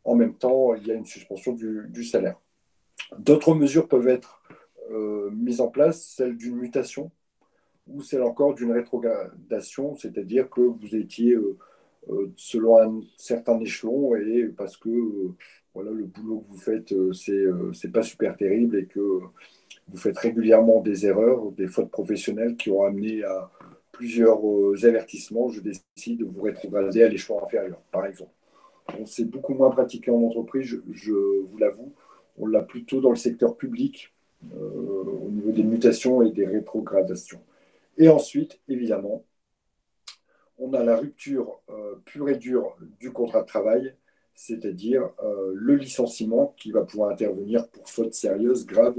en même temps, il y a une suspension du salaire. D'autres mesures peuvent être mises en place, celle d'une mutation ou celle encore d'une rétrogradation, c'est-à-dire que vous étiez selon un certain échelon et parce que voilà, le boulot que vous faites, c'est pas super terrible et que vous faites régulièrement des erreurs, des fautes professionnelles qui ont amené à plusieurs avertissements, je décide de vous rétrograder à l'échelon inférieur, par exemple. C'est beaucoup moins pratiqué en entreprise, je vous l'avoue. On l'a plutôt dans le secteur public, au niveau des mutations et des rétrogradations. Et ensuite, évidemment, on a la rupture pure et dure du contrat de travail, c'est-à-dire le licenciement qui va pouvoir intervenir pour faute sérieuse, grave,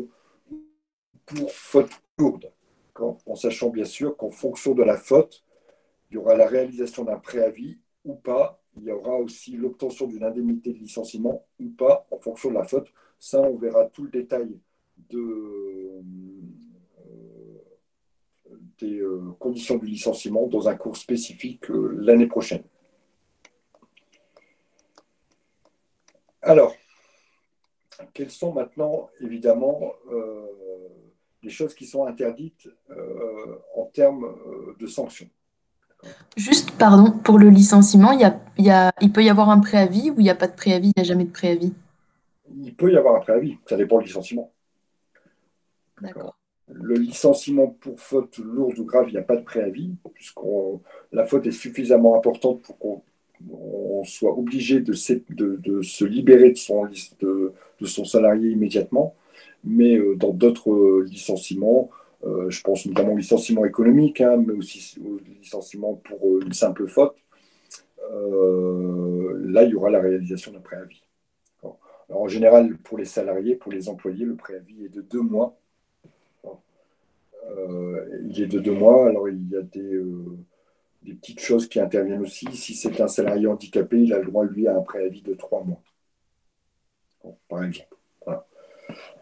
pour faute lourde. En sachant bien sûr qu'en fonction de la faute, il y aura la réalisation d'un préavis ou pas. Il y aura aussi l'obtention d'une indemnité de licenciement ou pas en fonction de la faute. Ça, on verra tout le détail des conditions du licenciement dans un cours spécifique l'année prochaine. Alors, quelles sont maintenant, évidemment, les choses qui sont interdites en termes de sanctions? Juste, pardon, pour le licenciement, il peut y avoir un préavis ou il n'y a pas de préavis, il n'y a jamais de préavis? Il peut y avoir un préavis, ça dépend du licenciement. D'accord. Le licenciement pour faute lourde ou grave, il n'y a pas de préavis, puisque la faute est suffisamment importante pour qu'on soit obligé de se libérer de son salarié immédiatement. Mais dans d'autres licenciements, je pense notamment au licenciement économique, hein, mais aussi au licenciement pour une simple faute, là, il y aura la réalisation d'un préavis. Alors, en général, pour les salariés, pour les employés, le préavis est de 2 mois. Il est de 2 mois. Alors, il y a des petites choses qui interviennent aussi. Si c'est un salarié handicapé, il a le droit, lui, à un préavis de 3 mois, par exemple. Voilà.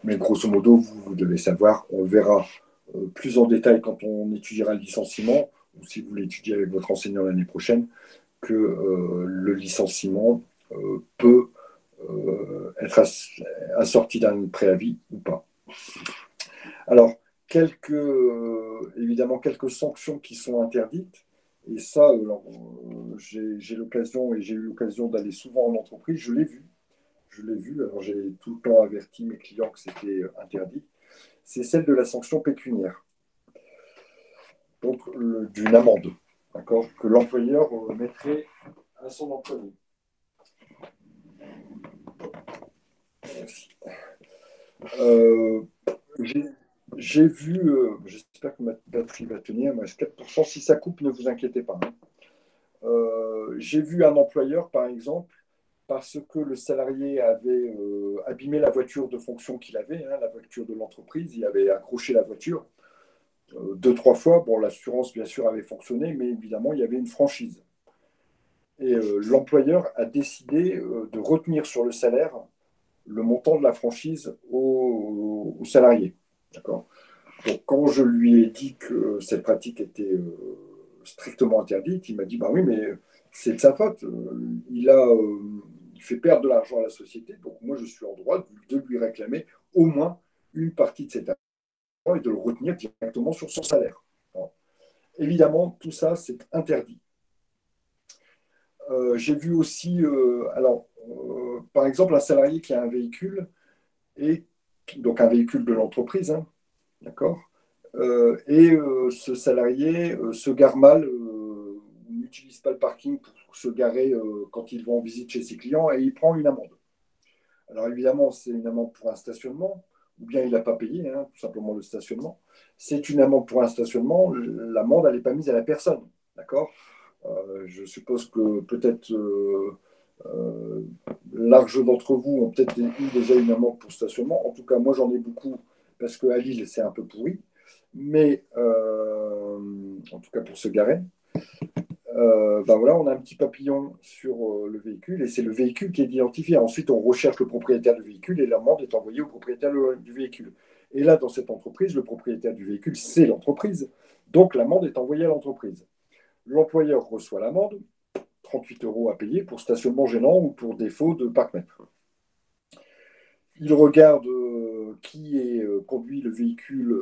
Mais grosso modo, vous devez savoir, on le verra plus en détail quand on étudiera le licenciement, ou si vous l'étudiez avec votre enseignant l'année prochaine, que le licenciement peut être assorti d'un préavis ou pas. Alors, évidemment, quelques sanctions qui sont interdites. Et ça, j'ai eu l'occasion d'aller souvent en entreprise, je l'ai vu. Alors j'ai tout le temps averti mes clients que c'était interdit. C'est celle de la sanction pécuniaire, donc d'une amende, d'accord, que l'employeur mettrait à son employé. Euh, j'ai vu, j'espère que ma batterie va tenir, mais 4%, si ça coupe, ne vous inquiétez pas. J'ai vu un employeur, par exemple, parce que le salarié avait abîmé la voiture de fonction qu'il avait, hein, la voiture de l'entreprise, il avait accroché la voiture 2, 3 fois. Bon, l'assurance, bien sûr, avait fonctionné, mais évidemment, il y avait une franchise. Et l'employeur a décidé de retenir sur le salaire le montant de la franchise au salarié. D'accord. Donc, quand je lui ai dit que cette pratique était strictement interdite, il m'a dit, bah oui, mais c'est de sa faute. Il fait perdre de l'argent à la société, donc moi, je suis en droit de lui réclamer au moins une partie de cet argent et de le retenir directement sur son salaire. Alors, évidemment, tout ça, c'est interdit. J'ai vu aussi, par exemple, un salarié qui a un véhicule, et donc un véhicule de l'entreprise, hein, d'accord, ce salarié se gare mal, n'utilise pas le parking pour se garer quand il va en visite chez ses clients et il prend une amende. Alors évidemment, c'est une amende pour un stationnement, ou bien il n'a pas payé, hein, tout simplement le stationnement. C'est une amende pour un stationnement, l'amende, elle n'est pas mise à la personne, d'accord. Je suppose que peut-être Large d'entre vous ont peut-être eu déjà une amende pour stationnement. En tout cas, moi, j'en ai beaucoup parce qu'à Lille, c'est un peu pourri. Mais en tout cas, pour se garer, ben voilà, on a un petit papillon sur le véhicule et c'est le véhicule qui est identifié. Ensuite, on recherche le propriétaire du véhicule et l'amende est envoyée au propriétaire du véhicule. Et là, dans cette entreprise, le propriétaire du véhicule, c'est l'entreprise. Donc, l'amende est envoyée à l'entreprise. L'employeur reçoit l'amende, 38 € à payer pour stationnement gênant ou pour défaut de parc-mètre. Il regarde qui est conduit le véhicule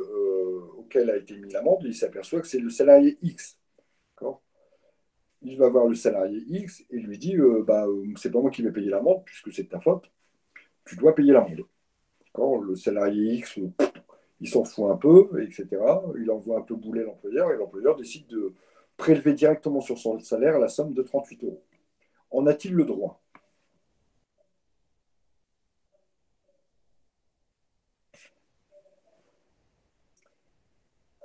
auquel a été mis l'amende et il s'aperçoit que c'est le salarié X. D'accord ? Il va voir le salarié X et lui dit c'est pas moi qui vais payer l'amende puisque c'est de ta faute, tu dois payer l'amende. D'accord ? Le salarié X, il s'en fout un peu, etc. Il envoie un peu bouler l'employeur et l'employeur décide de prélever directement sur son salaire la somme de 38 €. En a-t-il le droit ?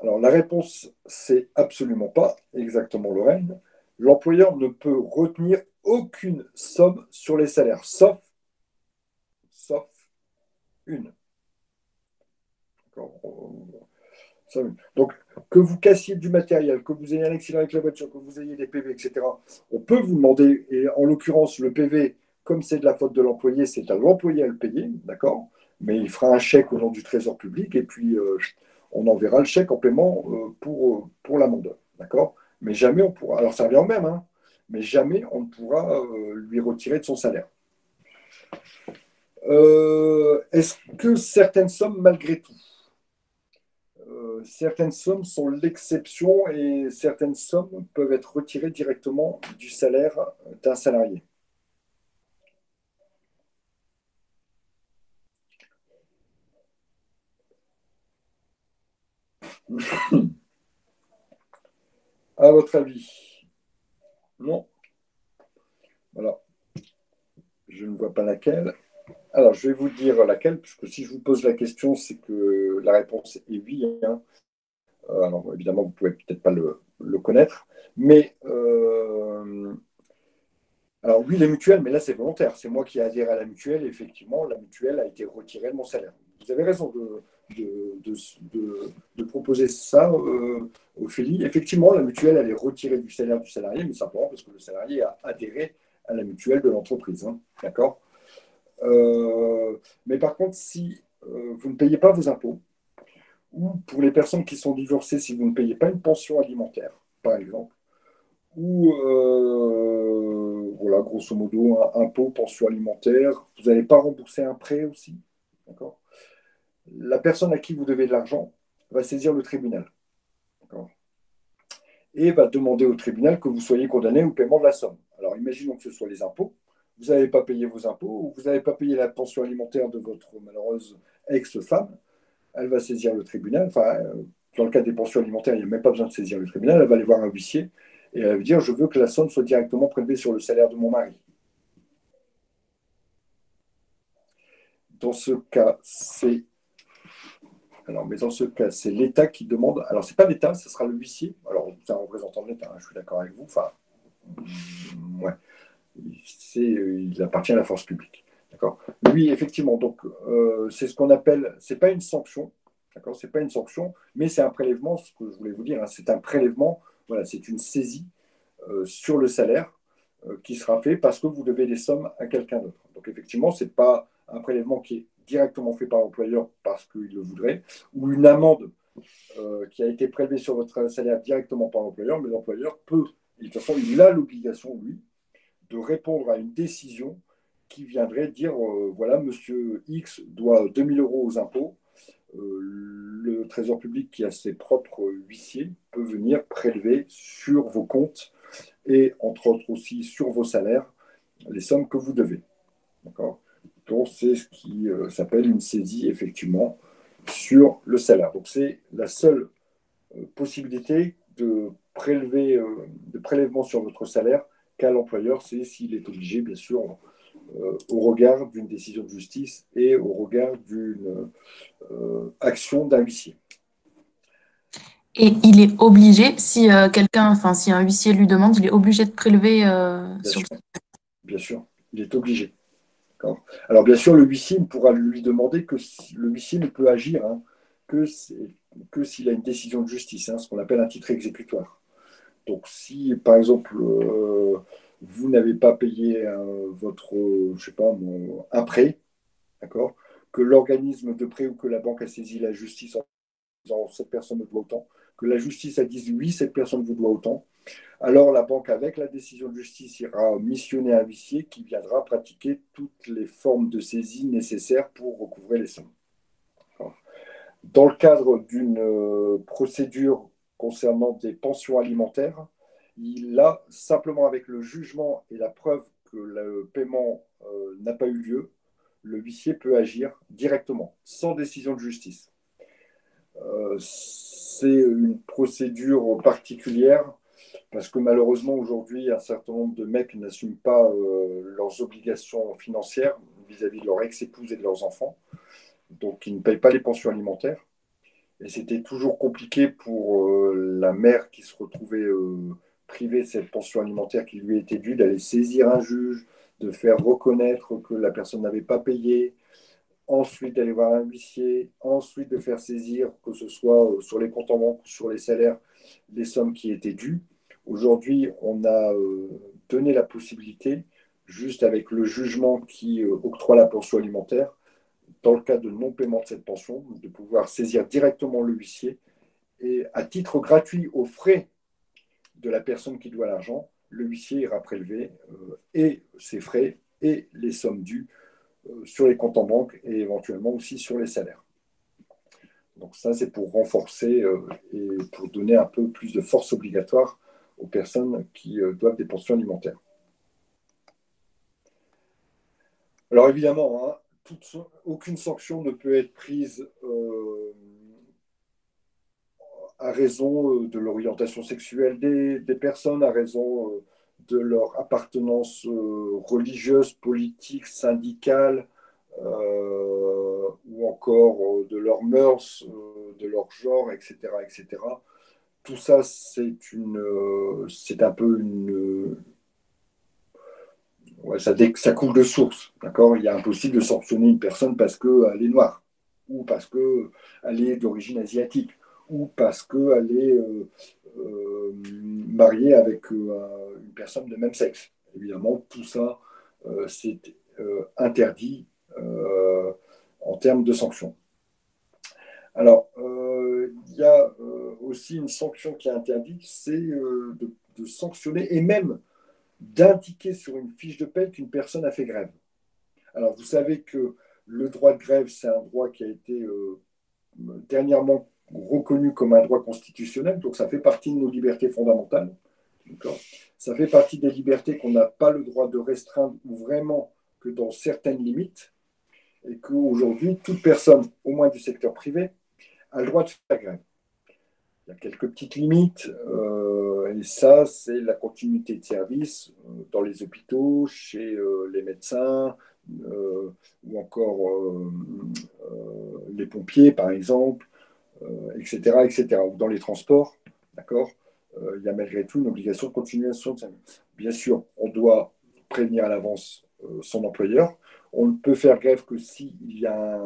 Alors la réponse, c'est absolument pas, exactement Lorraine. L'employeur ne peut retenir aucune somme sur les salaires, sauf une. Donc, que vous cassiez du matériel, que vous ayez un accident avec la voiture, que vous ayez des PV, etc., on peut vous demander, et en l'occurrence, le PV, comme c'est de la faute de l'employé, c'est à l'employé à le payer, d'accord ? Mais il fera un chèque au nom du Trésor public et puis on enverra le chèque en paiement pour l'amende, d'accord ? Mais jamais on pourra, alors ça revient au même, hein, mais jamais on ne pourra lui retirer de son salaire. Est-ce que certaines sommes, malgré tout, certaines sommes sont l'exception et certaines sommes peuvent être retirées directement du salaire d'un salarié. À votre avis? Non? Voilà. Je ne vois pas laquelle. Alors, je vais vous dire laquelle, puisque si je vous pose la question, c'est que la réponse est oui, hein. Alors, évidemment, vous ne pouvez peut-être pas le connaître, mais alors oui, les mutuelles, mais là, c'est volontaire. C'est moi qui ai adhéré à la mutuelle et effectivement, la mutuelle a été retirée de mon salaire. Vous avez raison de proposer ça, Ophélie. Effectivement, la mutuelle, elle est retirée du salaire du salarié, mais simplement parce que le salarié a adhéré à la mutuelle de l'entreprise. Hein. D'accord? Mais par contre, si vous ne payez pas vos impôts, ou pour les personnes qui sont divorcées, si vous ne payez pas une pension alimentaire, par exemple, ou voilà, grosso modo, impôt, pension alimentaire, vous n'allez pas rembourser un prêt aussi, d'accord ? La personne à qui vous devez de l'argent va saisir le tribunal, d'accord ? Et va demander au tribunal que vous soyez condamné au paiement de la somme. Alors, imaginons que ce soit les impôts, vous n'avez pas payé vos impôts, ou vous n'avez pas payé la pension alimentaire de votre malheureuse ex-femme, elle va saisir le tribunal. Enfin, dans le cas des pensions alimentaires, il n'y a même pas besoin de saisir le tribunal. Elle va aller voir un huissier et elle va dire je veux que la somme soit directement prélevée sur le salaire de mon mari. Dans ce cas, c'est l'État qui demande. Alors, ce n'est pas l'État, ce sera le huissier. Alors, c'est un représentant de l'État, hein, je suis d'accord avec vous. Enfin, ouais. Il appartient à la force publique. D'accord. Lui, effectivement, donc, c'est ce qu'on appelle. C'est pas une sanction. D'accord, c'est pas une sanction, mais c'est un prélèvement, ce que je voulais vous dire, hein, c'est un prélèvement, voilà, c'est une saisie sur le salaire qui sera fait parce que vous devez des sommes à quelqu'un d'autre. Donc effectivement, ce n'est pas un prélèvement qui est directement fait par l'employeur parce qu'il le voudrait, ou une amende qui a été prélevée sur votre salaire directement par l'employeur, mais l'employeur peut, et de toute façon, il a l'obligation, lui, de répondre à une décision qui viendrait dire, voilà, monsieur X doit 2000 € aux impôts, le Trésor public qui a ses propres huissiers peut venir prélever sur vos comptes et entre autres aussi sur vos salaires les sommes que vous devez. D'accord ? Donc c'est ce qui s'appelle une saisie effectivement sur le salaire. Donc c'est la seule possibilité de prélèvement sur votre salaire qu'a l'employeur, c'est s'il est obligé bien sûr au regard d'une décision de justice et au regard d'une action d'un huissier. Et il est obligé, si un huissier lui demande, il est obligé de prélever Bien sur sûr. Bien sûr. Il est obligé. D'accord. Alors, bien sûr, le huissier pourra lui demander que le huissier ne peut agir hein, que s'il a une décision de justice, hein, ce qu'on appelle un titre exécutoire. Donc, si, par exemple, vous n'avez pas payé votre, je sais pas, un prêt, d'accord, que l'organisme de prêt ou que la banque a saisi la justice en disant cette personne me doit autant, que la justice a dit oui, cette personne vous doit autant, alors la banque, avec la décision de justice, ira missionner un huissier qui viendra pratiquer toutes les formes de saisie nécessaires pour recouvrer les sommes. Dans le cadre d'une procédure concernant des pensions alimentaires, il a simplement avec le jugement et la preuve que le paiement n'a pas eu lieu, le huissier peut agir directement, sans décision de justice. C'est une procédure particulière parce que malheureusement aujourd'hui, un certain nombre de mecs n'assument pas leurs obligations financières vis-à-vis de leur ex-épouse et de leurs enfants, donc ils ne payent pas les pensions alimentaires. Et c'était toujours compliqué pour la mère qui se retrouvait privée de cette pension alimentaire qui lui était due, d'aller saisir un juge, de faire reconnaître que la personne n'avait pas payé, ensuite d'aller voir un huissier, ensuite de faire saisir, que ce soit sur les comptes en banque ou sur les salaires, les sommes qui étaient dues. Aujourd'hui, on a donné la possibilité, juste avec le jugement qui octroie la pension alimentaire, dans le cas de non-paiement de cette pension, de pouvoir saisir directement le huissier et à titre gratuit aux frais de la personne qui doit l'argent, le huissier ira prélever et ses frais et les sommes dues sur les comptes en banque et éventuellement aussi sur les salaires. Donc ça, c'est pour renforcer et pour donner un peu plus de force obligatoire aux personnes qui doivent des pensions alimentaires. Alors évidemment, hein, aucune sanction ne peut être prise à raison de l'orientation sexuelle des personnes, à raison de leur appartenance religieuse, politique, syndicale, ou encore de leurs mœurs, de leur genre, etc., etc. Tout ça, c'est un peu une, ouais, ça coule de source, d'accord. Il est impossible de sanctionner une personne parce qu'elle est noire, ou parce qu'elle est d'origine asiatique, ou parce qu'elle est mariée avec une personne de même sexe. Évidemment, tout ça, c'est interdit en termes de sanctions. Alors, il y a aussi une sanction qui est interdite, c'est de sanctionner et même d'indiquer sur une fiche de paie qu'une personne a fait grève. Alors, vous savez que le droit de grève, c'est un droit qui a été dernièrement reconnu comme un droit constitutionnel, donc ça fait partie de nos libertés fondamentales. Ça fait partie des libertés qu'on n'a pas le droit de restreindre ou vraiment que dans certaines limites, et qu'aujourd'hui, toute personne, au moins du secteur privé, a le droit de faire grève. Il y a quelques petites limites, et ça, c'est la continuité de service dans les hôpitaux, chez les médecins, ou encore les pompiers, par exemple, etc., etc. Ou dans les transports, d'accord, il y a malgré tout une obligation de continuation de service. Bien sûr, on doit prévenir à l'avance son employeur. On ne peut faire grève que s'il y a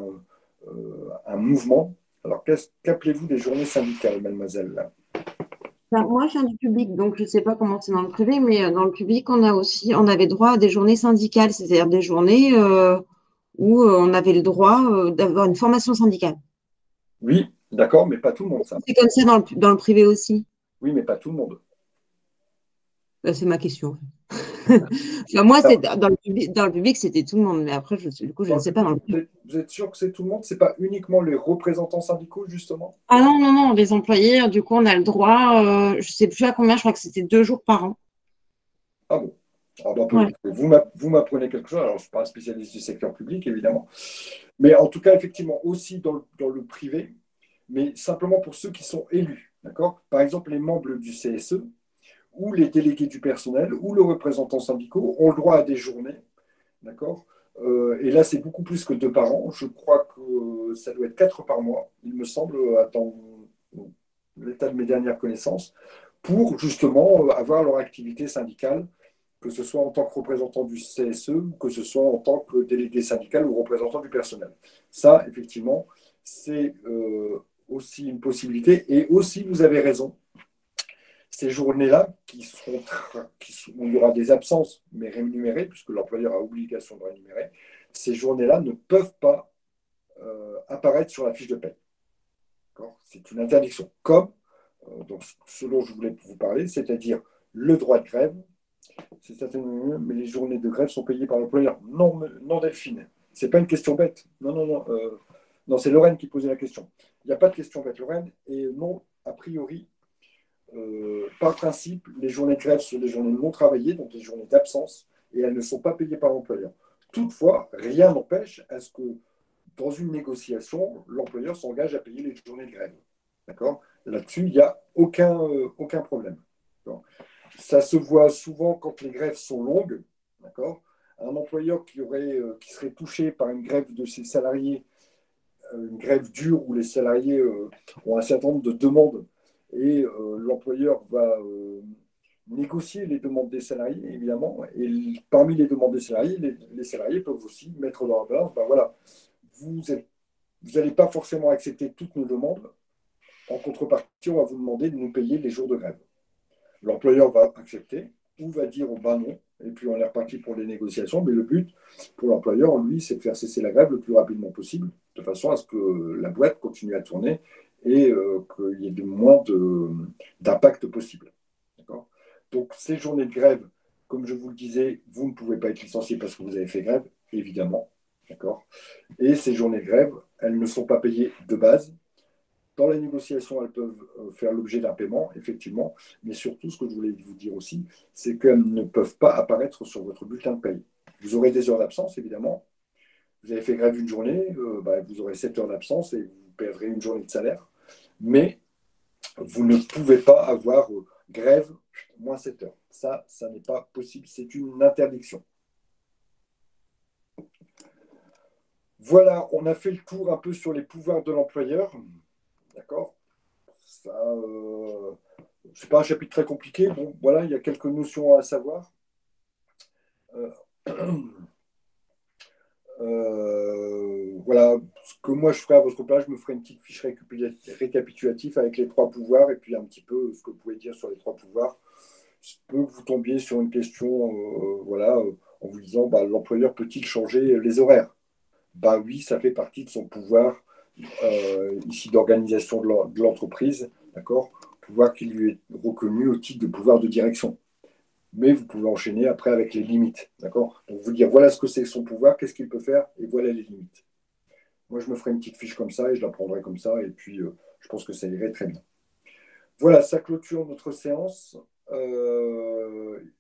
un mouvement. Alors, qu'appelez-vous des journées syndicales, mademoiselle? Ben, moi, je viens du public, donc je ne sais pas comment c'est dans le privé, mais dans le public, on avait droit à des journées syndicales, c'est-à-dire des journées où on avait le droit d'avoir une formation syndicale. Oui, d'accord, mais pas tout le monde, ça. C'est comme ça dans le privé aussi. Oui, mais pas tout le monde. C'est ma question. Enfin, moi, Alors, dans le public, c'était tout le monde, mais après, du coup, je dans ne le sais pas. public, vous êtes sûr que c'est tout le monde? Ce n'est pas uniquement les représentants syndicaux, justement? Ah non, non, non, les employés, du coup, on a le droit, je ne sais plus à combien, je crois que c'était 2 jours par an. Ah bon? Ah bah, Ouais. vous m'apprenez quelque chose. Alors, je ne suis pas un spécialiste du secteur public, évidemment. Mais en tout cas, effectivement, aussi dans le privé, mais simplement pour ceux qui sont élus. D'accord? Par exemple, les membres du CSE ou les délégués du personnel ou le représentant syndicaux ont le droit à des journées. D'accord? Et là, c'est beaucoup plus que 2 par an. Je crois que ça doit être 4 par mois, il me semble, attends, l'état de mes dernières connaissances, pour justement avoir leur activité syndicale que ce soit en tant que représentant du CSE ou que ce soit en tant que délégué syndical ou représentant du personnel. Ça, effectivement, c'est aussi une possibilité. Et aussi, vous avez raison, ces journées-là, où il y aura des absences, mais rémunérées, puisque l'employeur a obligation de rémunérer, ces journées-là ne peuvent pas apparaître sur la fiche de paie. C'est une interdiction. Comme donc, ce dont je voulais vous parler, c'est-à-dire le droit de grève, c'est certainement, mais les journées de grève sont payées par l'employeur. Non, non, Delphine, ce n'est pas une question bête. Non, non, non. Non, c'est Lorraine qui posait la question. Il n'y a pas de question bête, Lorraine. Et non, a priori, par principe, les journées de grève sont des journées non travaillées, donc des journées d'absence, et elles ne sont pas payées par l'employeur. Toutefois, rien n'empêche à ce que, dans une négociation, l'employeur s'engage à payer les journées de grève. D'accord? Là-dessus, il n'y a aucun problème. Ça se voit souvent quand les grèves sont longues. D'accord? Un employeur qui serait touché par une grève de ses salariés, une grève dure où les salariés ont un certain nombre de demandes et l'employeur va négocier les demandes des salariés, évidemment. Et parmi les demandes des salariés, les salariés peuvent aussi mettre dans la balance, ben voilà, vous n'allez pas forcément accepter toutes nos demandes. En contrepartie, on va vous demander de nous payer les jours de grève. L'employeur va accepter ou va dire oh, bah non, et puis on est reparti pour les négociations. Mais le but pour l'employeur, lui, c'est de faire cesser la grève le plus rapidement possible, de façon à ce que la boîte continue à tourner et qu'il y ait le moins d'impact possible. D'accord? Donc ces journées de grève, comme je vous le disais, vous ne pouvez pas être licencié parce que vous avez fait grève, évidemment. D'accord? Et ces journées de grève, elles ne sont pas payées de base. Dans les négociations, elles peuvent faire l'objet d'un paiement, effectivement, mais surtout, ce que je voulais vous dire aussi, c'est qu'elles ne peuvent pas apparaître sur votre bulletin de paye. Vous aurez des heures d'absence, évidemment. Vous avez fait grève une journée, vous aurez 7 heures d'absence et vous perdrez une journée de salaire. Mais vous ne pouvez pas avoir grève moins 7 heures. Ça n'est pas possible. C'est une interdiction. Voilà, on a fait le tour un peu sur les pouvoirs de l'employeur. D'accord? Ça, c'est pas un chapitre très compliqué. Bon, voilà, il y a quelques notions à savoir. Voilà, ce que moi je ferai à votre place, je me ferai une petite fiche récapitulative avec les 3 pouvoirs et puis un petit peu ce que vous pouvez dire sur les 3 pouvoirs. Je peux que vous tombiez sur une question, voilà, en vous disant, bah, l'employeur peut-il changer les horaires? Bah oui, ça fait partie de son pouvoir ici d'organisation de l'entreprise, d'accord? Pouvoir qui lui est reconnu au titre de pouvoir de direction. Mais vous pouvez enchaîner après avec les limites, d'accord? Donc vous dire voilà ce que c'est son pouvoir, qu'est-ce qu'il peut faire, et voilà les limites. Moi, je me ferai une petite fiche comme ça et je la prendrai comme ça, et puis je pense que ça irait très bien. Voilà, ça clôture notre séance.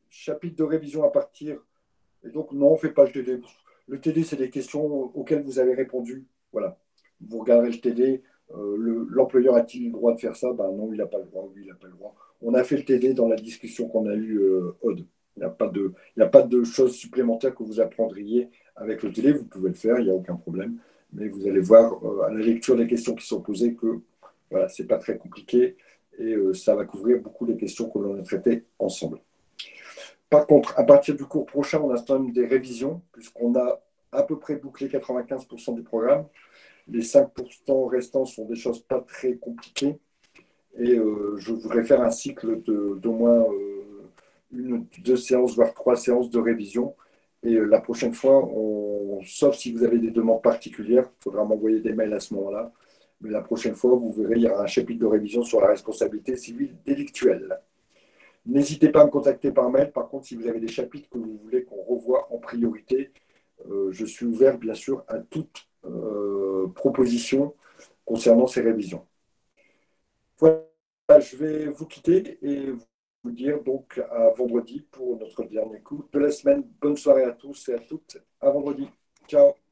Chapitre de révision à partir. Et donc, non, on ne fait pas le TD. Le TD, c'est des questions auxquelles vous avez répondu. Voilà. Vous regardez le TD. L'employeur a-t-il le droit de faire ça? Ben non, il n'a pas le droit. Oui, il n'a pas le droit. On a fait le TD dans la discussion qu'on a eue, Aude. Il n'y a pas de choses supplémentaires que vous apprendriez avec le TD. Vous pouvez le faire, il n'y a aucun problème. Mais vous allez voir à la lecture des questions qui sont posées que voilà, ce n'est pas très compliqué et ça va couvrir beaucoup des questions que l'on a traitées ensemble. Par contre, à partir du cours prochain, on a quand même des révisions, puisqu'on a à peu près bouclé 95% du programme. Les 5% restants sont des choses pas très compliquées. Et je voudrais faire un cycle d'au moins 2 séances, voire 3 séances de révision. Et la prochaine fois, sauf si vous avez des demandes particulières, il faudra m'envoyer des mails à ce moment-là. Mais la prochaine fois, vous verrez, il y aura un chapitre de révision sur la responsabilité civile délictuelle. N'hésitez pas à me contacter par mail. Par contre, si vous avez des chapitres que vous voulez qu'on revoie en priorité, je suis ouvert, bien sûr, à toute proposition concernant ces révisions. Voilà, je vais vous quitter et vous dire donc à vendredi pour notre dernier coup de la semaine. Bonne soirée à tous et à toutes. À vendredi. Ciao.